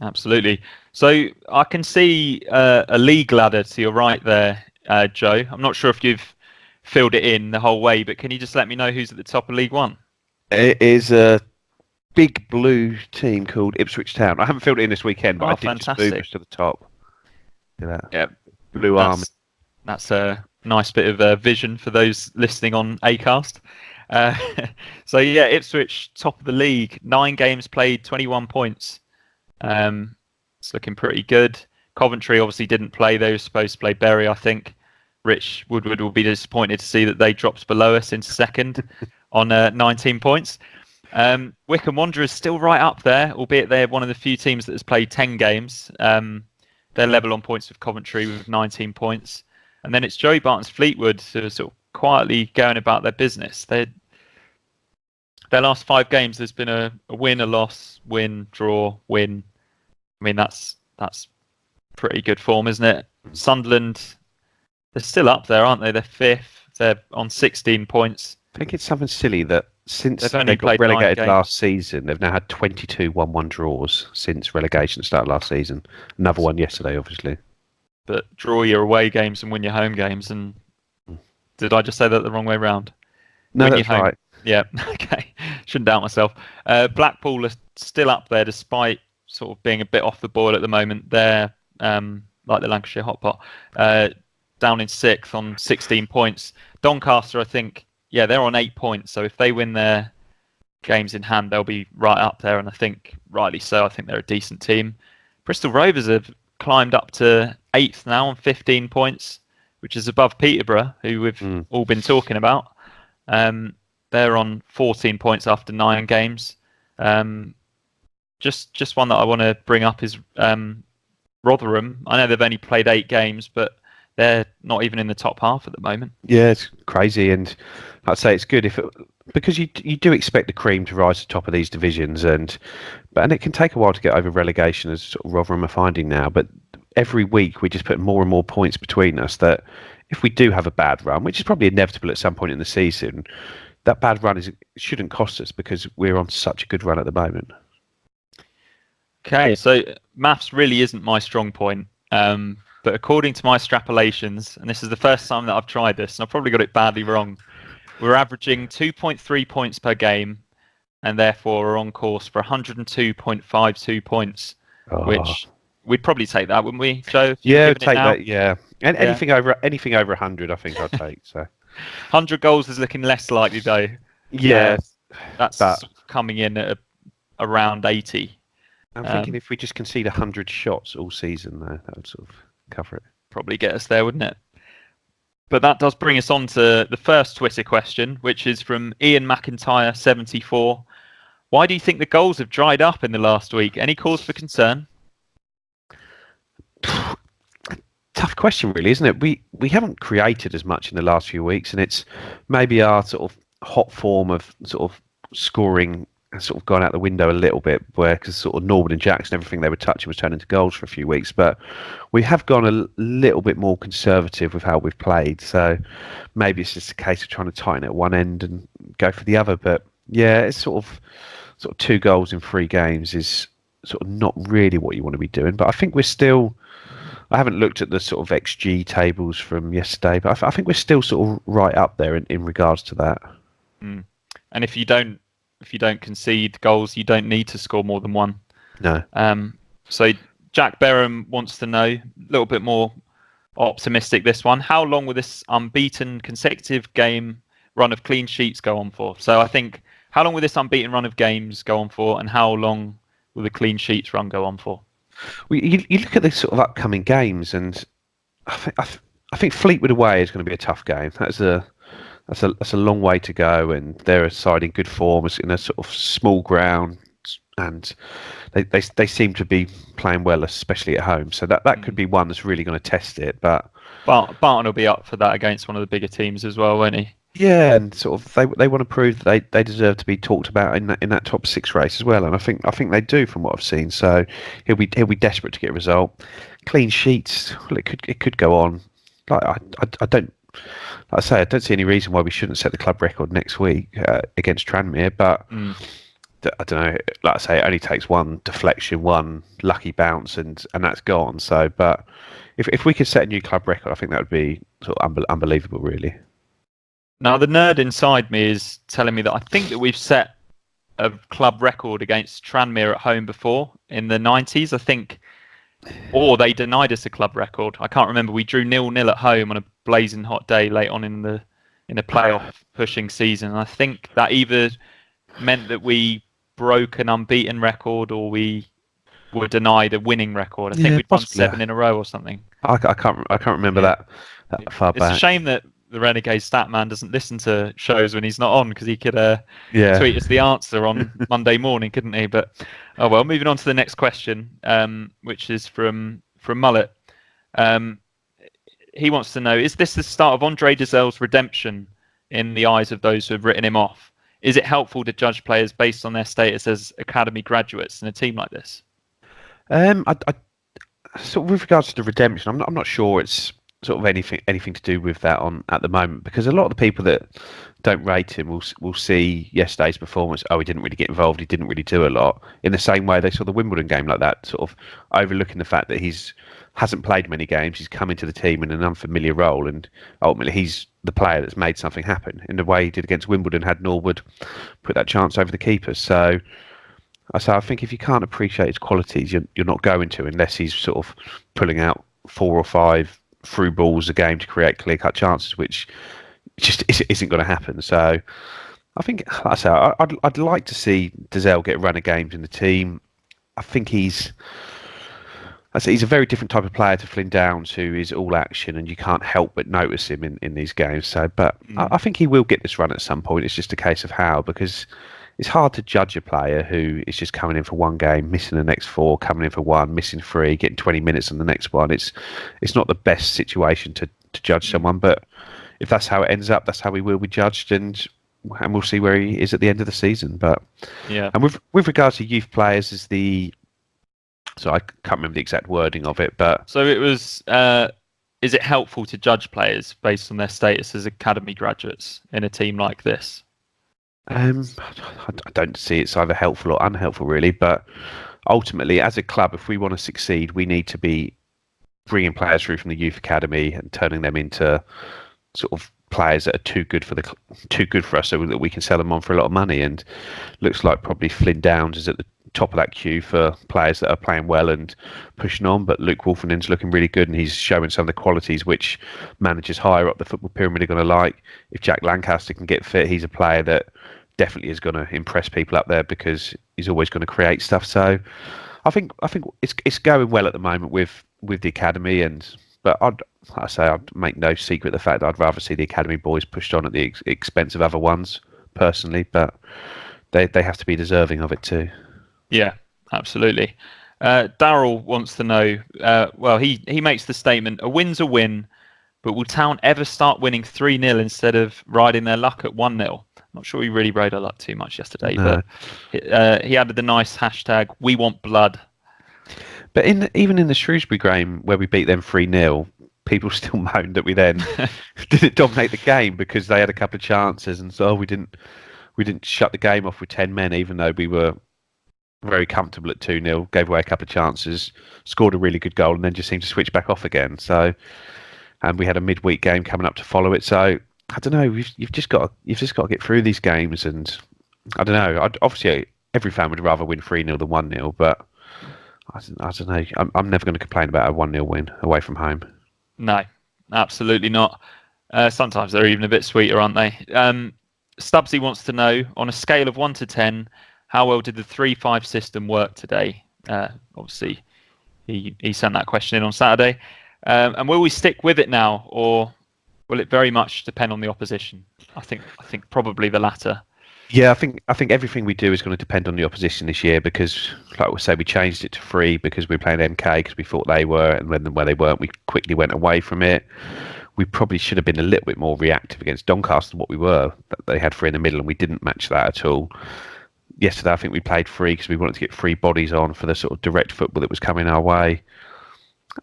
Absolutely. So I can see a league ladder to your right there, Joe. I'm not sure if you've filled it in the whole way, but can you just let me know who's at the top of League One? It is a big blue team called Ipswich Town. I haven't filled it in this weekend, but I did just move us to the top. Yeah, Blue Army. That's a nice bit of vision for those listening on Acast. So yeah, Ipswich top of the league. 9 games played, 21 points. It's looking pretty good. Coventry obviously didn't play. They were supposed to play Bury, I think. Rich Woodward will be disappointed to see that they dropped below us into second on 19 points. Wycombe Wanderers still right up there, albeit they're one of the few teams that has played 10 games. They're level on points with Coventry with 19 points. And then it's Joey Barton's Fleetwood who are sort of quietly going about their business. Their last 5 games, there's been a win, a loss, win, draw, win. I mean, that's pretty good form, isn't it? Sunderland, they're still up there, aren't they? They're 5th. They're on 16 points. I think it's something silly that since they got relegated last season, they've now had 22 1-1 draws since relegation started last season. Another one yesterday, obviously. But draw your away games and win your home games, and Did I just say that the wrong way round? No, Win you that's home. right. Yeah, okay. Shouldn't doubt myself. Blackpool are still up there despite sort of being a bit off the boil at the moment. They're like the Lancashire Hot Pot, down in 6th on 16 points. Doncaster, I think, yeah, they're on 8 points. So if they win their games in hand, they'll be right up there. And I think rightly so. I think they're a decent team. Bristol Rovers have climbed up to 8th now on 15 points, which is above Peterborough, who we've all been talking about. They're on 14 points after 9 games. Just one that I want to bring up is Rotherham. I know they've only played 8 games, but they're not even in the top half at the moment. Yeah, it's crazy, and I'd say it's good because you do expect the cream to rise to the top of these divisions, and it can take a while to get over relegation, as sort of Rotherham are finding now. But every week we just put more and more points between us. That if we do have a bad run, which is probably inevitable at some point in the season, that bad run shouldn't cost us because we're on such a good run at the moment. Okay, so maths really isn't my strong point. But according to my extrapolations, and this is the first time that I've tried this, and I've probably got it badly wrong, we're averaging 2.3 points per game, and therefore are on course for 102.52 points, which we'd probably take that, wouldn't we, Joe? Yeah, take that. Yeah, and anything over 100, I think I'll take. So 100 goals is looking less likely, though. Yeah, that's coming in at around 80. I'm thinking if we just concede 100 shots all season, though, that would sort of cover it. Probably get us there, wouldn't it? But that does bring us on to the first Twitter question, which is from Ian McIntyre 74. Why do you think the goals have dried up in the last week? Any cause for concern? Tough question, really, isn't it? We haven't created as much in the last few weeks, and it's maybe our sort of hot form of sort of scoring has sort of gone out the window a little bit, because sort of Norwood and Jackson, everything they were touching was turned into goals for a few weeks. But we have gone a little bit more conservative with how we've played. So maybe it's just a case of trying to tighten at one end and go for the other. But yeah, it's sort of 2 goals in 3 games is sort of not really what you want to be doing. But I think we're still. I haven't looked at the sort of XG tables from yesterday, but I think we're still sort of right up there in regards to that. And if you don't concede goals, you don't need to score more than 1. No. So Jack Berham wants to know, a little bit more optimistic this one, how long will this unbeaten consecutive game run of clean sheets go on for? So I think, how long will this unbeaten run of games go on for, and how long will the clean sheets run go on for? Well, you look at the sort of upcoming games, and I think Fleetwood away is going to be a tough game. That's a long way to go, and they're a side in good form in a sort of small ground, and they seem to be playing well, especially at home. So that could be one that's really going to test it. But Barton will be up for that against one of the bigger teams as well, won't he? Yeah, and sort of they want to prove that they deserve to be talked about in that top 6 race as well, and I think they do from what I've seen. So he'll be desperate to get a result. Clean sheets, well, it could go on. Like I don't. Like I say, I don't see any reason why we shouldn't set the club record next week against Tranmere, but I don't know. Like I say, it only takes one deflection, one lucky bounce, and that's gone. So, but if we could set a new club record, I think that would be sort of unbelievable, really. Now, the nerd inside me is telling me that I think that we've set a club record against Tranmere at home before in the 90s, I think. Or they denied us a club record. I can't remember. We drew 0-0 at home on a blazing hot day late on in the playoff pushing season. And I think that either meant that we broke an unbeaten record or we were denied a winning record. I think we'd won 7 in a row or something. I can't remember that far back. It's a shame that the Renegade Statman doesn't listen to shows when he's not on, because he could tweet us the answer on Monday morning, couldn't he? But oh well. Moving on to the next question, which is from Mullet. He wants to know: is this the start of Andre Dezel's redemption in the eyes of those who have written him off? Is it helpful to judge players based on their status as academy graduates in a team like this? I sort of, with regards to the redemption, I'm not sure it's sort of anything to do with that on at the moment, because a lot of the people that don't rate him will see yesterday's performance. Oh, he didn't really get involved. He didn't really do a lot. In the same way they saw the Wimbledon game like that, sort of overlooking the fact that hasn't played many games. He's come into the team in an unfamiliar role, and ultimately he's the player that's made something happen in the way he did against Wimbledon. Had Norwood put that chance over the keeper. So I think if you can't appreciate his qualities, you're not going to, unless he's sort of pulling out 4 or 5 through balls a game to create clear-cut chances, which just isn't going to happen. So I think, like I say, I'd like to see Dazelle get a run of games in the team. I think he's a very different type of player to Flynn Downs, who is all action, and you can't help but notice him in these games. So, but I think he will get this run at some point. It's just a case of how, because it's hard to judge a player who is just coming in for one game, missing the next 4, coming in for one, missing 3, getting 20 minutes on the next one. It's not the best situation to judge someone, but if that's how it ends up, that's how he will be judged, and we'll see where he is at the end of the season. But yeah, and with regards to youth players, so I can't remember the exact wording of it, but so it was. Is it helpful to judge players based on their status as academy graduates in a team like this? I don't see it's either helpful or unhelpful, really. But ultimately, as a club, if we want to succeed, we need to be bringing players through from the youth academy and turning them into sort of players that are too good for us, so that we can sell them on for a lot of money. And looks like probably Flynn Downs is at the top of that queue for players that are playing well and pushing on. But Luke Wolfenden's looking really good, and he's showing some of the qualities which managers higher up the football pyramid are going to like. If Jack Lancaster can get fit, he's a player that definitely is going to impress people up there, because he's always going to create stuff. So I think it's going well at the moment with the academy, but I'd make no secret of the fact that I'd rather see the academy boys pushed on at the expense of other ones personally, but they have to be deserving of it too. Yeah, absolutely. Daryl wants to know, well, he makes the statement, a win's a win, but will Town ever start winning 3-0 instead of riding their luck at 1-0? Not sure he really rode our luck too much yesterday, No. But he added the nice hashtag, we want blood. But even in the Shrewsbury game where we beat them 3-0, people still moaned that we then didn't dominate the game because they had a couple of chances, and so we didn't shut the game off with 10 men, even though we were very comfortable at 2-0, gave away a couple of chances, scored a really good goal, and then just seemed to switch back off again. So, and we had a midweek game coming up to follow it. So I don't know. You've just got to get through these games, and I don't know. Obviously, every fan would rather win 3-0 than 1-0, but I don't know. I'm never going to complain about a 1-0 win away from home. No, absolutely not. Sometimes they're even a bit sweeter, aren't they? Stubbsy wants to know, on a scale of 1 to 10, how well did the 3-5 system work today? Obviously, he sent that question in on Saturday. And will we stick with it now, or will it very much depend on the opposition? I think probably the latter. Yeah, I think everything we do is going to depend on the opposition this year, because, like we say, we changed it to 3 because we were playing MK because we thought they were, and when they weren't, we quickly went away from it. We probably should have been a little bit more reactive against Doncaster than what we were. They had 3 in the middle, and we didn't match that at all. Yesterday, I think we played 3 because we wanted to get 3 bodies on for the sort of direct football that was coming our way.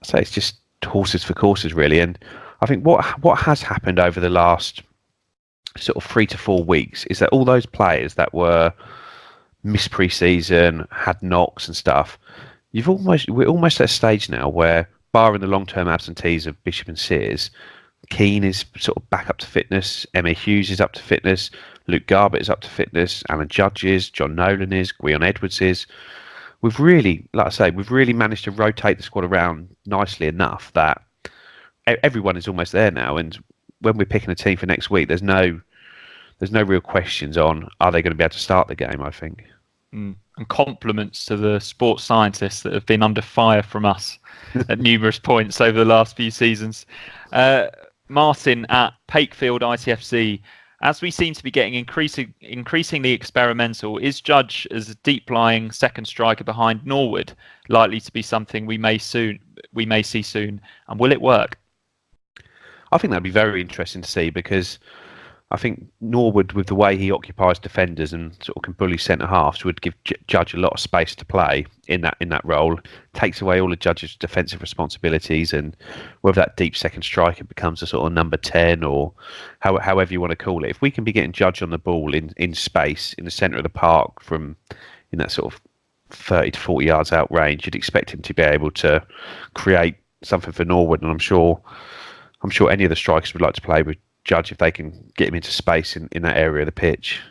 So it's just horses for courses, really. And I think what has happened over the last sort of 3 to 4 weeks is that all those players that were missed pre-season, had knocks and stuff, we're almost at a stage now where, barring the long-term absentees of Bishop and Sears, Keane is sort of back up to fitness, Emma Hughes is up to fitness, Luke Garbutt is up to fitness, Alan Judge is, John Nolan is, Guion Edwards is. We've really, like I say, managed to rotate the squad around nicely enough that everyone is almost there now. And when we're picking a team for next week, there's no real questions on, are they going to be able to start the game, I think. And compliments to the sports scientists that have been under fire from us at numerous points over the last few seasons. Martin at Pakefield ITFC, as we seem to be getting increasingly experimental, is Judge as a deep-lying second striker behind Norwood likely to be something we may see soon, and will it work? I think that'd be very interesting to see, because I think Norwood, with the way he occupies defenders and sort of can bully centre halves, would give Judge a lot of space to play in that role. Takes away all of Judge's defensive responsibilities, and whether that deep second striker becomes a sort of number 10 or however you want to call it. If we can be getting Judge on the ball in space in the centre of the park from in that sort of 30 to 40 yards out range, you'd expect him to be able to create something for Norwood, and I'm sure any of the strikers would like to play with Judge if they can get him into space in that area of the pitch.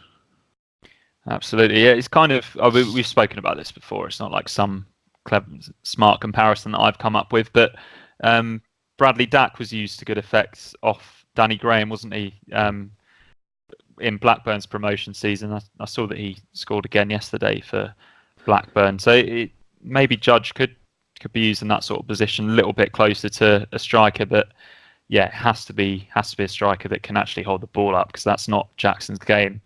Absolutely, yeah. It's kind of we've spoken about this before. It's not like some clever, smart comparison that I've come up with, but Bradley Dack was used to good effect off Danny Graham, wasn't he? In Blackburn's promotion season, I saw that he scored again yesterday for Blackburn. So maybe Judge could be used in that sort of position, a little bit closer to a striker, but. Yeah, it has to be a striker that can actually hold the ball up, because that's not Jackson's game.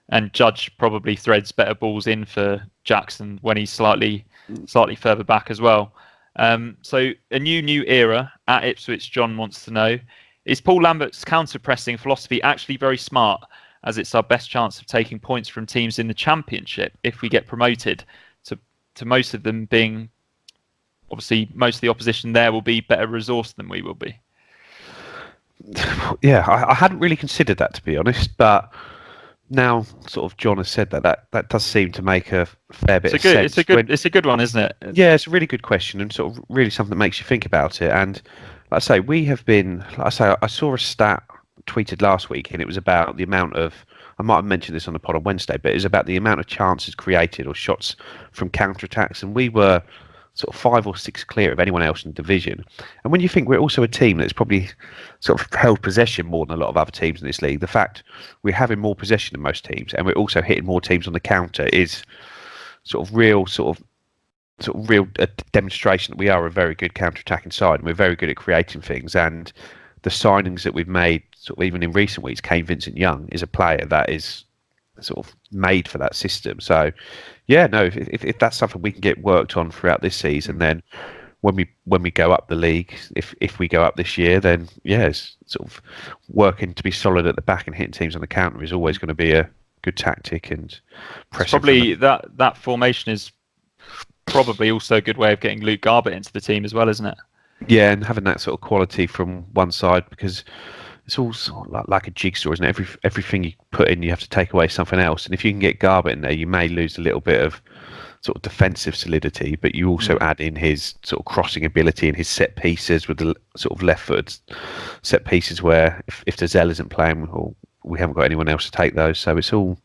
And Judge probably threads better balls in for Jackson when he's slightly further back as well. So a new era at Ipswich. John wants to know, is Paul Lambert's counter-pressing philosophy actually very smart, as it's our best chance of taking points from teams in the Championship if we get promoted, to most of them being, obviously most of the opposition there will be better resourced than we will be? Yeah, I hadn't really considered that, to be honest, but now sort of John has said that does seem to make a fair bit of sense. It's a good one, isn't it? Yeah, it's a really good question, and sort of really something that makes you think about it. And like I say, I saw a stat tweeted last week, and it was about the amount of, I might have mentioned this on the pod on Wednesday, but it was about the amount of chances created or shots from counter-attacks, and we were sort of 5 or 6 clear of anyone else in the division. And when you think we're also a team that's probably sort of held possession more than a lot of other teams in this league, the fact we're having more possession than most teams and we're also hitting more teams on the counter is sort of real demonstration that we are a very good counter-attacking side, and we're very good at creating things. And the signings that we've made, sort of even in recent weeks, Kane Vincent-Young is a player that is sort of made for that system. So yeah, no, if that's something we can get worked on throughout this season, then when we go up the league, if we go up this year, then yes, sort of working to be solid at the back and hitting teams on the counter is always going to be a good tactic. And probably that formation is probably also a good way of getting Luke Garbutt into the team as well, isn't it? Yeah, and having that sort of quality from one side, because it's all sort of like a jigsaw, isn't it? Everything you put in, you have to take away something else. And if you can get Garbutt in there, you may lose a little bit of sort of defensive solidity, but you also add in his sort of crossing ability and his set pieces with the sort of left foot set pieces where if Dazelle isn't playing, or we haven't got anyone else to take those. So it all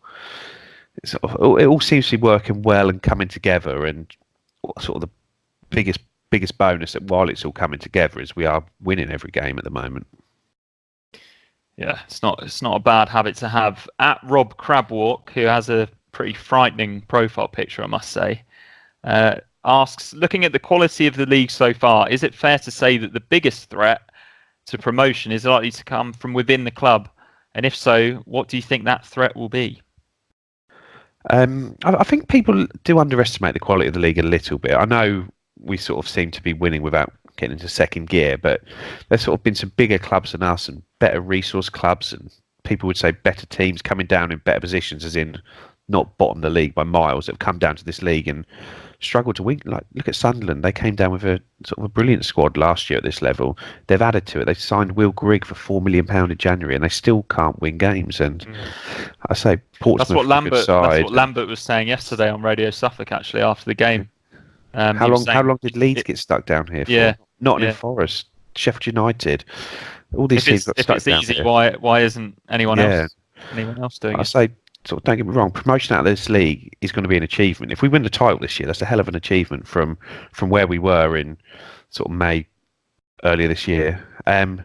seems to be working well and coming together. And sort of the biggest bonus that while it's all coming together is we are winning every game at the moment. Yeah, it's not a bad habit to have. At Rob Crabwalk, who has a pretty frightening profile picture, I must say, asks, looking at the quality of the league so far, is it fair to say that the biggest threat to promotion is likely to come from within the club? And if so, what do you think that threat will be? I think people do underestimate the quality of the league a little bit. I know we sort of seem to be winning without getting into second gear, but there's sort of been some bigger clubs than us and better resource clubs, and people would say better teams coming down in better positions, as in not bottom the league by miles, that have come down to this league and struggled to win. Like, look at Sunderland. They came down with a sort of a brilliant squad last year at this level. They've added to it. They signed Will Grigg for £4 million in January, and they still can't win games. And I say Portsmouth. That's what Lambert was saying yesterday on Radio Suffolk, actually, after the game. How long did Leeds get stuck down here for? Yeah, Nottingham Forest, Sheffield United. All these teams got stuck down here. Why isn't anyone else doing it? I say, sort of, don't get me wrong, promotion out of this league is going to be an achievement. If we win the title this year, that's a hell of an achievement from where we were in sort of May earlier this year. And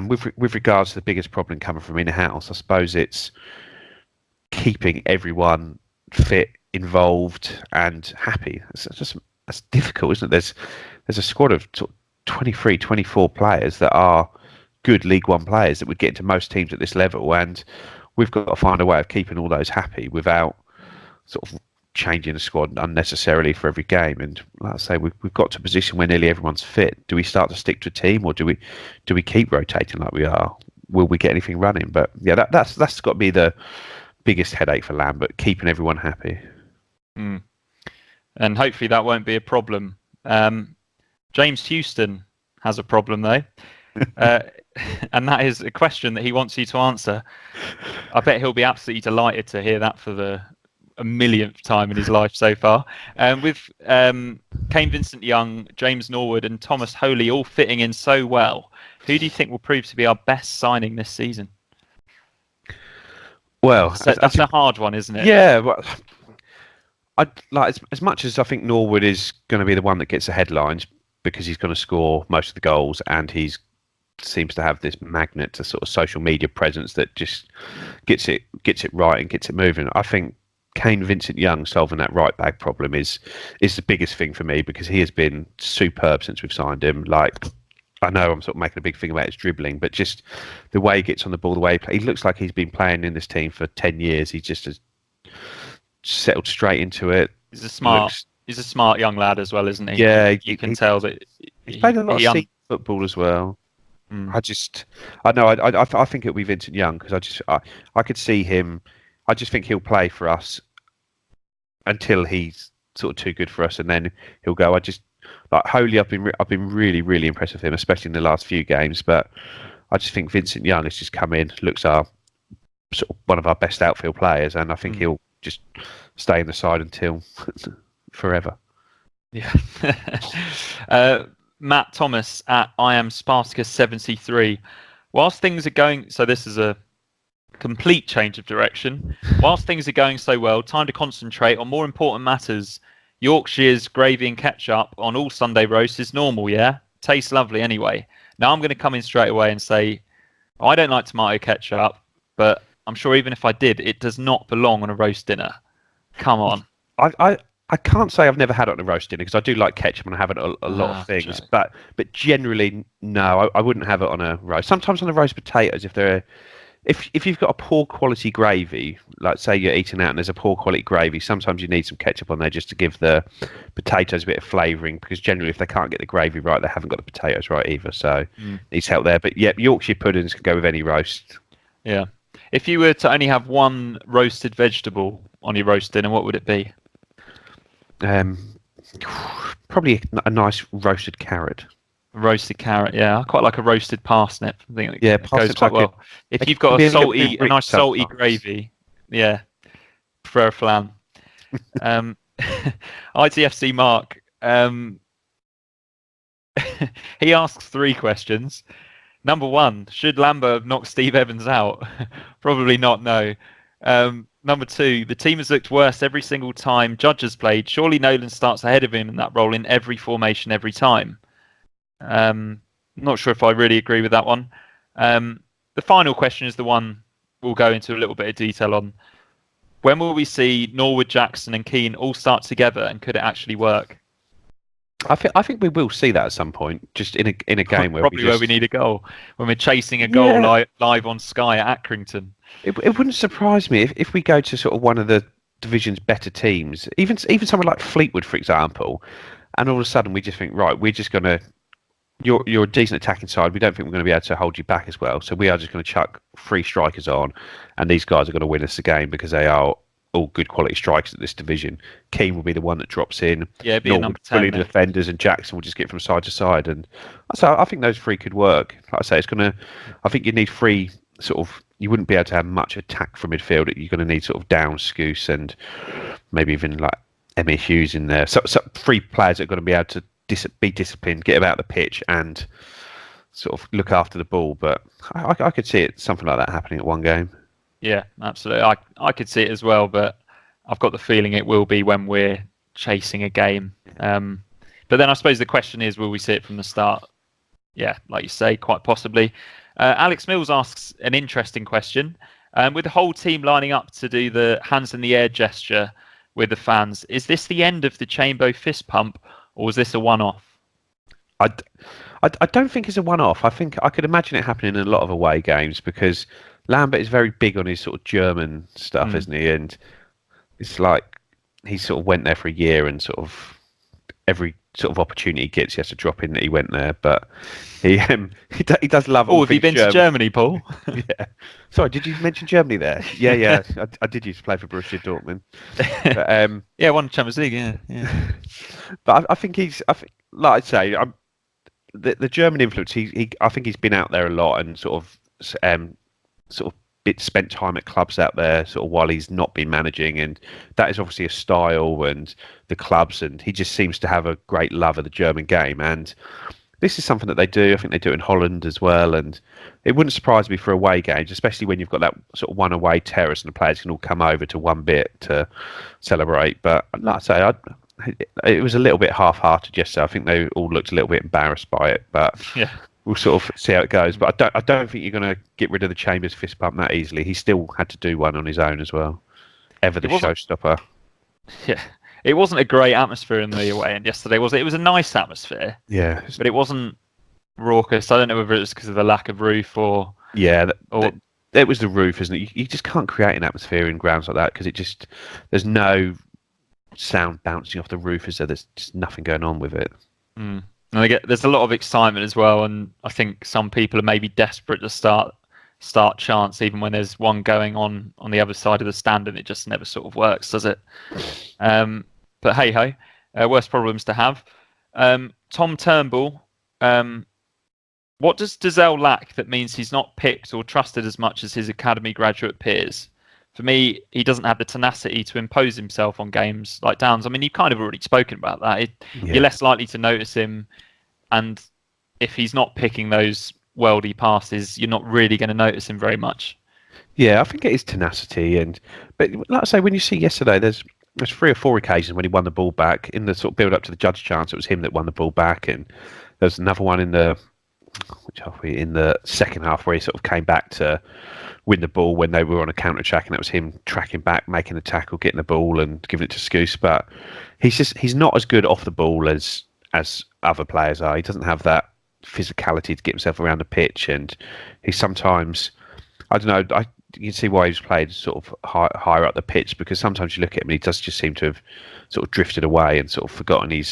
with regards to the biggest problem coming from in-house, I suppose it's keeping everyone fit, involved and happy. That's difficult, isn't it? There's a squad of sort of 23, 24 players that are good League One players that would get into most teams at this level, and we've got to find a way of keeping all those happy without sort of changing the squad unnecessarily for every game. And like I say, we've got to a position where nearly everyone's fit. Do we start to stick to a team, or do we keep rotating like we are? will we get anything running? But yeah, that's got to be the biggest headache for Lambert, keeping everyone happy. And hopefully that won't be a problem. James Houston has a problem though, and that is a question that he wants you to answer. I bet he'll be absolutely delighted to hear that for a millionth time in his life so far. With Kane Vincent-Young, James Norwood and Thomas Holy all fitting in so well, who do you think will prove to be our best signing this season? Well, that's a hard one, isn't it? Yeah, well, I'd like as much as I think Norwood is going to be the one that gets the headlines because he's going to score most of the goals and he's seems to have this magnet to sort of social media presence that just gets it right and gets it moving. I think Kane Vincent-Young solving that right back problem is the biggest thing for me because he has been superb since we've signed him. Like, I know I'm sort of making a big thing about his dribbling, but just the way he gets on the ball, the way he looks like he's been playing in this team for 10 years. He just has settled straight into it. He's a smart young lad as well, isn't he? Yeah, you can tell that he's played a lot of senior football as well. I think it'll be Vincent Young because I could see him. I just think he'll play for us until he's sort of too good for us, and then he'll go. I just like Holy. I've been really, really impressed with him, especially in the last few games. But I just think Vincent Young has just come in, looks our sort of one of our best outfield players, and I think he'll just stay in the side until forever. Yeah. Matt Thomas at I am Spartacus 73. Whilst things are going, so this is a complete change of direction. Whilst things are going so well, time to concentrate on more important matters. Yorkshire's gravy and ketchup on all Sunday roasts is normal, yeah? Tastes lovely anyway. Now I'm going to come in straight away and say, I don't like tomato ketchup, but I'm sure even if I did, it does not belong on a roast dinner. Come on. I can't say I've never had it on a roast dinner because I do like ketchup and I have it on a lot of things, Joe. but generally no, I wouldn't have it on a roast. Sometimes on the roast potatoes, if you've got a poor quality gravy, like say you're eating out and there's a poor quality gravy, sometimes you need some ketchup on there just to give the potatoes a bit of flavouring because generally if they can't get the gravy right, they haven't got the potatoes right either. So needs help there. But yeah, Yorkshire puddings can go with any roast. Yeah. If you were to only have one roasted vegetable on your roast dinner, what would it be? Probably a nice roasted carrot. Roasted carrot, yeah. I quite like a roasted parsnip. I think it goes quite well. If you've got a nice salty gravy, yeah, prefer a flan. ITFC Mark, he asks 3 questions. Number 1, should Lambert have knocked Steve Evans out? Probably not, no. Number 2, the team has looked worse every single time Judge has played. Surely Nolan starts ahead of him in that role in every formation every time. Not sure if I really agree with that one. The final question is the one we'll go into a little bit of detail on. When will we see Norwood, Jackson and Keane all start together and could it actually work? I think we will see that at some point, just in a game where where we need a goal, when we're chasing a goal live on Sky at Accrington. It wouldn't surprise me if we go to sort of one of the division's better teams, even someone like Fleetwood, for example, and all of a sudden we just think, right, we're just going to, you're a decent attacking side, we don't think we're going to be able to hold you back as well, so we are just going to chuck 3 strikers on, and these guys are going to win us the game because they are all good quality strikers at this division. Keane will be the one that drops in. Yeah, be a number 10. Bully the defenders, and Jackson will just get from side to side. And so I think those 3 could work. Like I say, it's going to. I think you need 3 sort of. You wouldn't be able to have much attack from midfield. You're going to need sort of Down, Scouse, and maybe even like Emmy Hughes in there. So 3 players that are going to be able to be disciplined, get about the pitch, and sort of look after the ball. But I could see it something like that happening at one game. Yeah, absolutely. I could see it as well, but I've got the feeling it will be when we're chasing a game. But then I suppose the question is, will we see it from the start? Yeah, like you say, quite possibly. Alex Mills asks an interesting question. With the whole team lining up to do the hands in the air gesture with the fans, is this the end of the Chambo fist pump, or was this a one-off? I don't think it's a one-off. I think I could imagine it happening in a lot of away games because Lambert is very big on his sort of German stuff, isn't he? And it's like he sort of went there for a year and sort of every sort of opportunity he gets, he has to drop in that he went there. But he does love. Oh, have you been to Germany, Paul? Yeah. Sorry, did you mention Germany there? Yeah. I did used to play for Borussia Dortmund. But, yeah, won Champions League. Yeah. But I think like I say, the German influence. I think he's been out there a lot and sort of spent time at clubs out there sort of while he's not been managing, and that is obviously a style and the clubs, and he just seems to have a great love of the German game, and this is something that they do. I think they do it in Holland as well, and it wouldn't surprise me for away games, especially when you've got that sort of one away terrace and the players can all come over to one bit to celebrate. But like I say, it was a little bit half-hearted yesterday. I think they all looked a little bit embarrassed by it, but yeah. We'll sort of see how it goes, but I don't think you're going to get rid of the Chambers fist bump that easily. He still had to do one on his own as well. Ever the showstopper. Yeah, it wasn't a great atmosphere in the away end yesterday, was it? It was a nice atmosphere. Yeah, but it wasn't raucous. I don't know whether it was because of the lack of roof or it was the roof, isn't it? You just can't create an atmosphere in grounds like that because there's no sound bouncing off the roof, is there? There's just nothing going on with it. Mm. And there's a lot of excitement as well, and I think some people are maybe desperate to start chants, even when there's one going on the other side of the stand, and it just never sort of works, does it? But hey ho, worse problems to have. Tom Turnbull, what does Dazelle lack that means he's not picked or trusted as much as his academy graduate peers? For me, he doesn't have the tenacity to impose himself on games like Downs. I mean, you've kind of already spoken about that. You're less likely to notice him, and if he's not picking those worldy passes, you're not really going to notice him very much. Yeah, I think it is tenacity, but like I say, when you see yesterday, there's 3 or 4 occasions when he won the ball back in the sort of build up to the judge chance. It was him that won the ball back, and there's another one in the second half where he sort of came back to win the ball when they were on a counter attack, and that was him tracking back, making the tackle, getting the ball, and giving it to Scouse. But he's not as good off the ball as other players are. He doesn't have that physicality to get himself around the pitch, and he sometimes, I don't know, you can see why he's played sort of higher up the pitch, because sometimes you look at him and he does just seem to have sort of drifted away and sort of forgotten he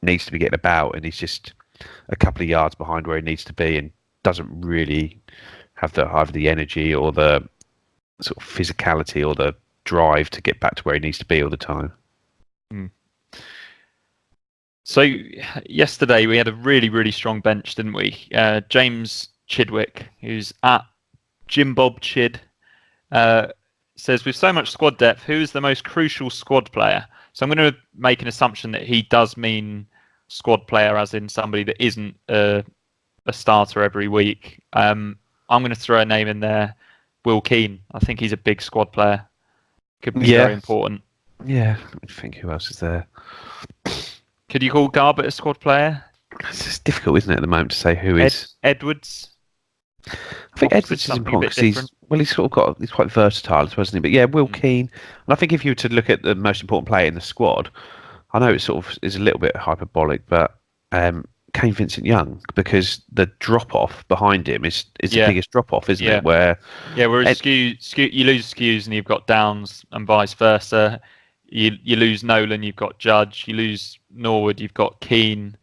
needs to be getting about, and he's just a couple of yards behind where he needs to be and doesn't really have either the energy or the sort of physicality or the drive to get back to where he needs to be all the time. Mm. So yesterday we had a really, really strong bench, didn't we? James Chidwick, who's at Jim Bob Chid, says, with so much squad depth, who is the most crucial squad player? So I'm going to make an assumption that he does mean squad player as in somebody that isn't a starter every week. I'm going to throw a name in there, Will Keane. I think he's a big squad player. Could be very important. Yeah, let me think who else is there. Could you call Garbutt a squad player? It's just difficult, isn't it, at the moment to say who is. Edwards? I think Edwards is important because he's quite versatile, isn't he? But yeah, Will Keane. And I think if you were to look at the most important player in the squad, I know it sort of is a little bit hyperbolic, but Kane Vincent-Young, because the drop-off behind him is the biggest drop-off, isn't it? Whereas you lose Skews and you've got Downs, and vice versa. You lose Nolan, you've got Judge. You lose Norwood, you've got Keane.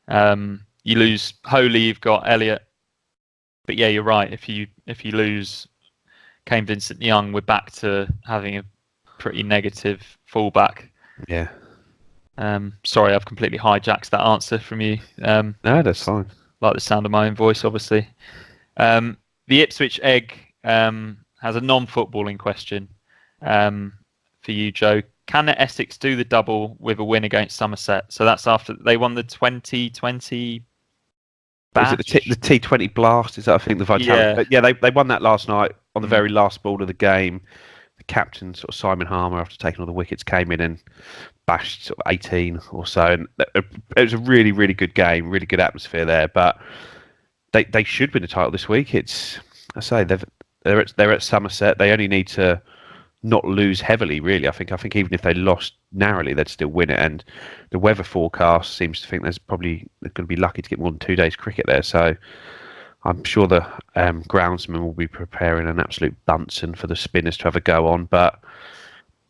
You lose Holy, you've got Elliott. But yeah, you're right. If you lose Kane Vincent-Young, we're back to having a pretty negative fullback. Yeah. Sorry, I've completely hijacked that answer from you. No, that's fine. Like the sound of my own voice, obviously. The Ipswich Egg has a non-footballing question for you, Joe. Can the Essex do the double with a win against Somerset? So that's after they won the 2020 bash. Was it the T20 Blast? Is that, I think, the Vitality? Yeah, they won that last night on the very last ball of the game. The captain, sort of Simon Harmer, after taking all the wickets, came in and bashed sort of 18 or so. And it was a really, really good game, really good atmosphere there. But they should win the title this week. They're at Somerset. They only need to not lose heavily, really. I think even if they lost narrowly, they'd still win it. And the weather forecast seems to think they're going to be lucky to get more than 2 days cricket there. So I'm sure the groundsman will be preparing an absolute Bunsen for the spinners to have a go on. But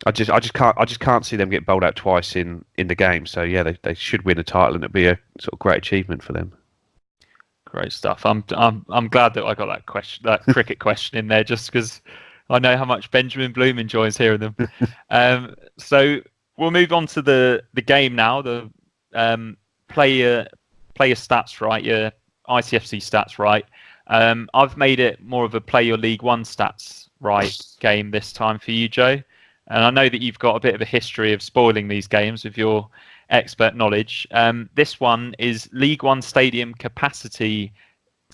I just can't see them get bowled out twice in the game. So yeah, they should win a title, and it'd be a sort of great achievement for them. Great stuff. I'm glad that I got that cricket question in there, just because I know how much Benjamin Bloom enjoys hearing them. So we'll move on to the game now. The player stats right, your ITFC stats right. I've made it more of a play your League One stats right game this time for you, Joe. And I know that you've got a bit of a history of spoiling these games with your expert knowledge. This one is League One Stadium Capacity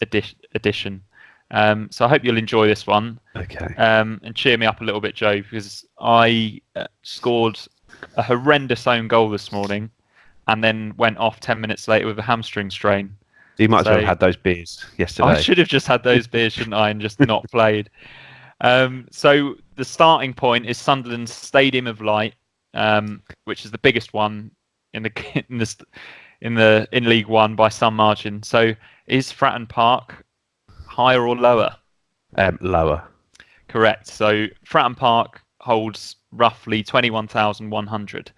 Edition. So I hope you'll enjoy this one. Okay. And cheer me up a little bit, Joe, because I scored a horrendous own goal this morning and then went off 10 minutes later with a hamstring strain. You might as well have had those beers yesterday. I should have just had those beers, shouldn't I, and just not played. So the starting point is Sunderland's Stadium of Light, which is the biggest one in League One by some margin. So is Fratton Park higher or lower? Lower. Correct. So Fratton Park holds roughly 21,100.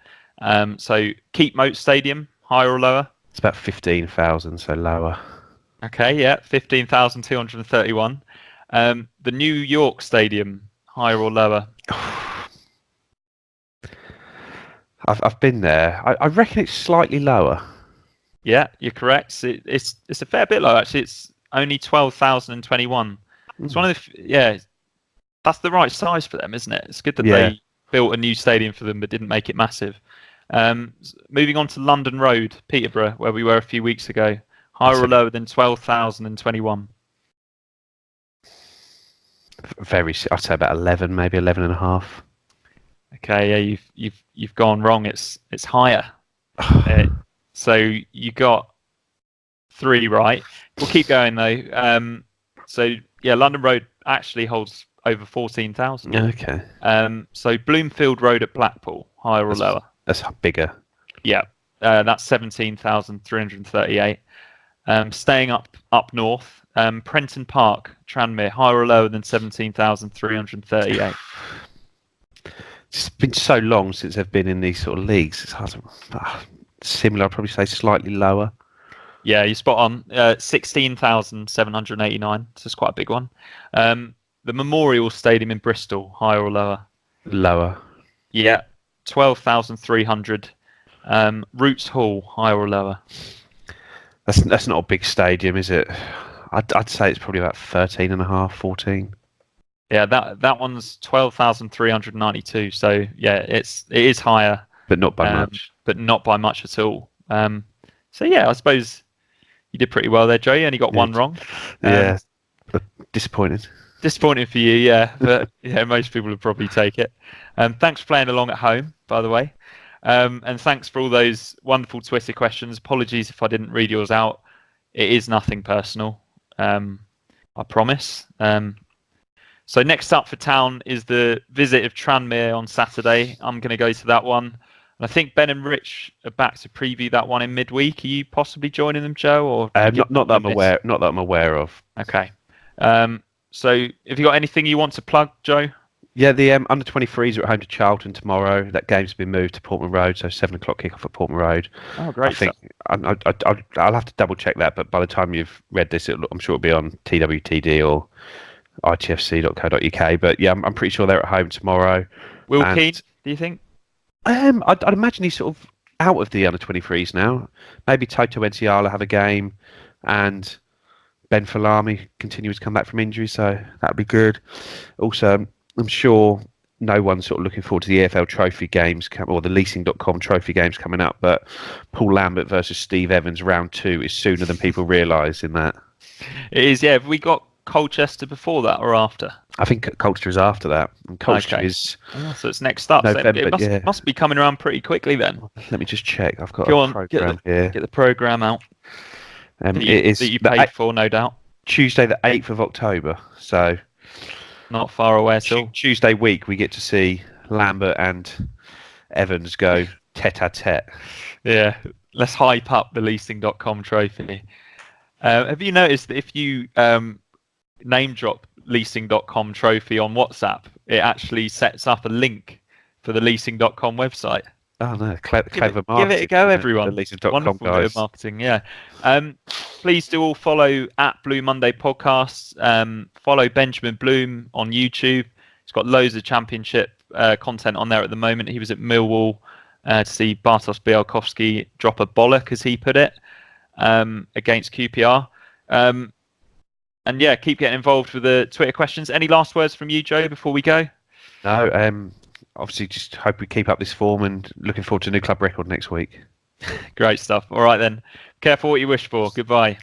So Keep Moat Stadium, higher or lower? It's about 15,000, so lower. Okay, yeah, 15,231. The New York Stadium, higher or lower? I've been there. I reckon it's slightly lower. Yeah, you're correct. It's a fair bit lower actually. It's only 12,021. It's one of the that's the right size for them, isn't it? It's good that they built a new stadium for them but didn't make it massive. Moving on to London Road, Peterborough, where we were a few weeks ago. Higher or lower than 12,021? I'd say about 11, maybe 11 and a half. Okay, yeah, you've gone wrong. It's higher. So you got 3 right. We'll keep going though. So yeah, London Road actually holds over 14,000. Okay. So Bloomfield Road at Blackpool, higher or lower? That's bigger. Yeah, that's 17,338. Staying up north, Prenton Park, Tranmere, higher or lower than 17,338? It's been so long since they've been in these sort of leagues. It's hard to, similar. I'd probably say slightly lower. Yeah, you're spot on. 16,789. So it's quite a big one. The Memorial Stadium in Bristol, higher or lower? Lower. Yeah, 12,300. Roots Hall, higher or lower? That's not a big stadium, is it? I'd say it's probably about 13 and a half, 14. Yeah, that one's 12,392. So yeah, it is higher, but not by much. But not by much at all. So yeah, I suppose you did pretty well there, Joe. You only got one wrong. Yeah, disappointed. Disappointing for you, yeah. But yeah, most people would probably take it. Thanks for playing along at home, by the way. And thanks for all those wonderful Twitter questions. Apologies if I didn't read yours out. It is nothing personal. I promise. So next up for town is the visit of Tranmere on Saturday. I'm going to go to that one. And I think Ben and Rich are back to preview that one in midweek. Are you possibly joining them, Joe? Or not that I'm aware. Not that I'm aware of. Okay. So have you got anything you want to plug, Joe? Yeah, the under 23s are at home to Charlton tomorrow. That game's been moved to Portman Road, so 7 o'clock kickoff at Portman Road. Oh, great! I think I'll have to double check that, but by the time you've read this, I'm sure it'll be on TWTD or itfc.co.uk. But yeah, I'm pretty sure they're at home tomorrow. Will Keane, do you think? I'd imagine he's sort of out of the under 23s now. Maybe Toto Enciala have a game, and Ben Falami continues to come back from injury, so that'd be good. Also, I'm sure no one's sort of looking forward to the EFL Trophy games or the leasing.com Trophy games coming up, but Paul Lambert versus Steve Evans round 2 is sooner than people realise in that. It is, yeah. Have we got Colchester before that or after? I think Colchester is after that. And Colchester is... Oh, so it's next up. November, so it must be coming around pretty quickly then. Let me just check. I've got a programme here. Get the programme out. It is that you paid for, no doubt. Tuesday the 8th of October. So... not far away at all. Tuesday week, we get to see Lambert and Evans go tete-a-tete. Yeah, let's hype up the leasing.com trophy. Have you noticed that if you name drop leasing.com trophy on WhatsApp, it actually sets up a link for the leasing.com website. Oh no, clever marketing. Give it a go, everyone. The leasing.com Wonderful guys. bit of marketing, yeah. Please do all follow at Blue Monday Podcasts. Follow Benjamin Bloom on YouTube. He's got loads of championship content on there at the moment. He was at Millwall to see Bartosz Białkowski drop a bollock, as he put it, against QPR. And yeah, keep getting involved with the Twitter questions. Any last words from you, Joe, before we go? No, obviously just hope we keep up this form and looking forward to a new club record next week. Great stuff. All right then. Careful what you wish for. Goodbye.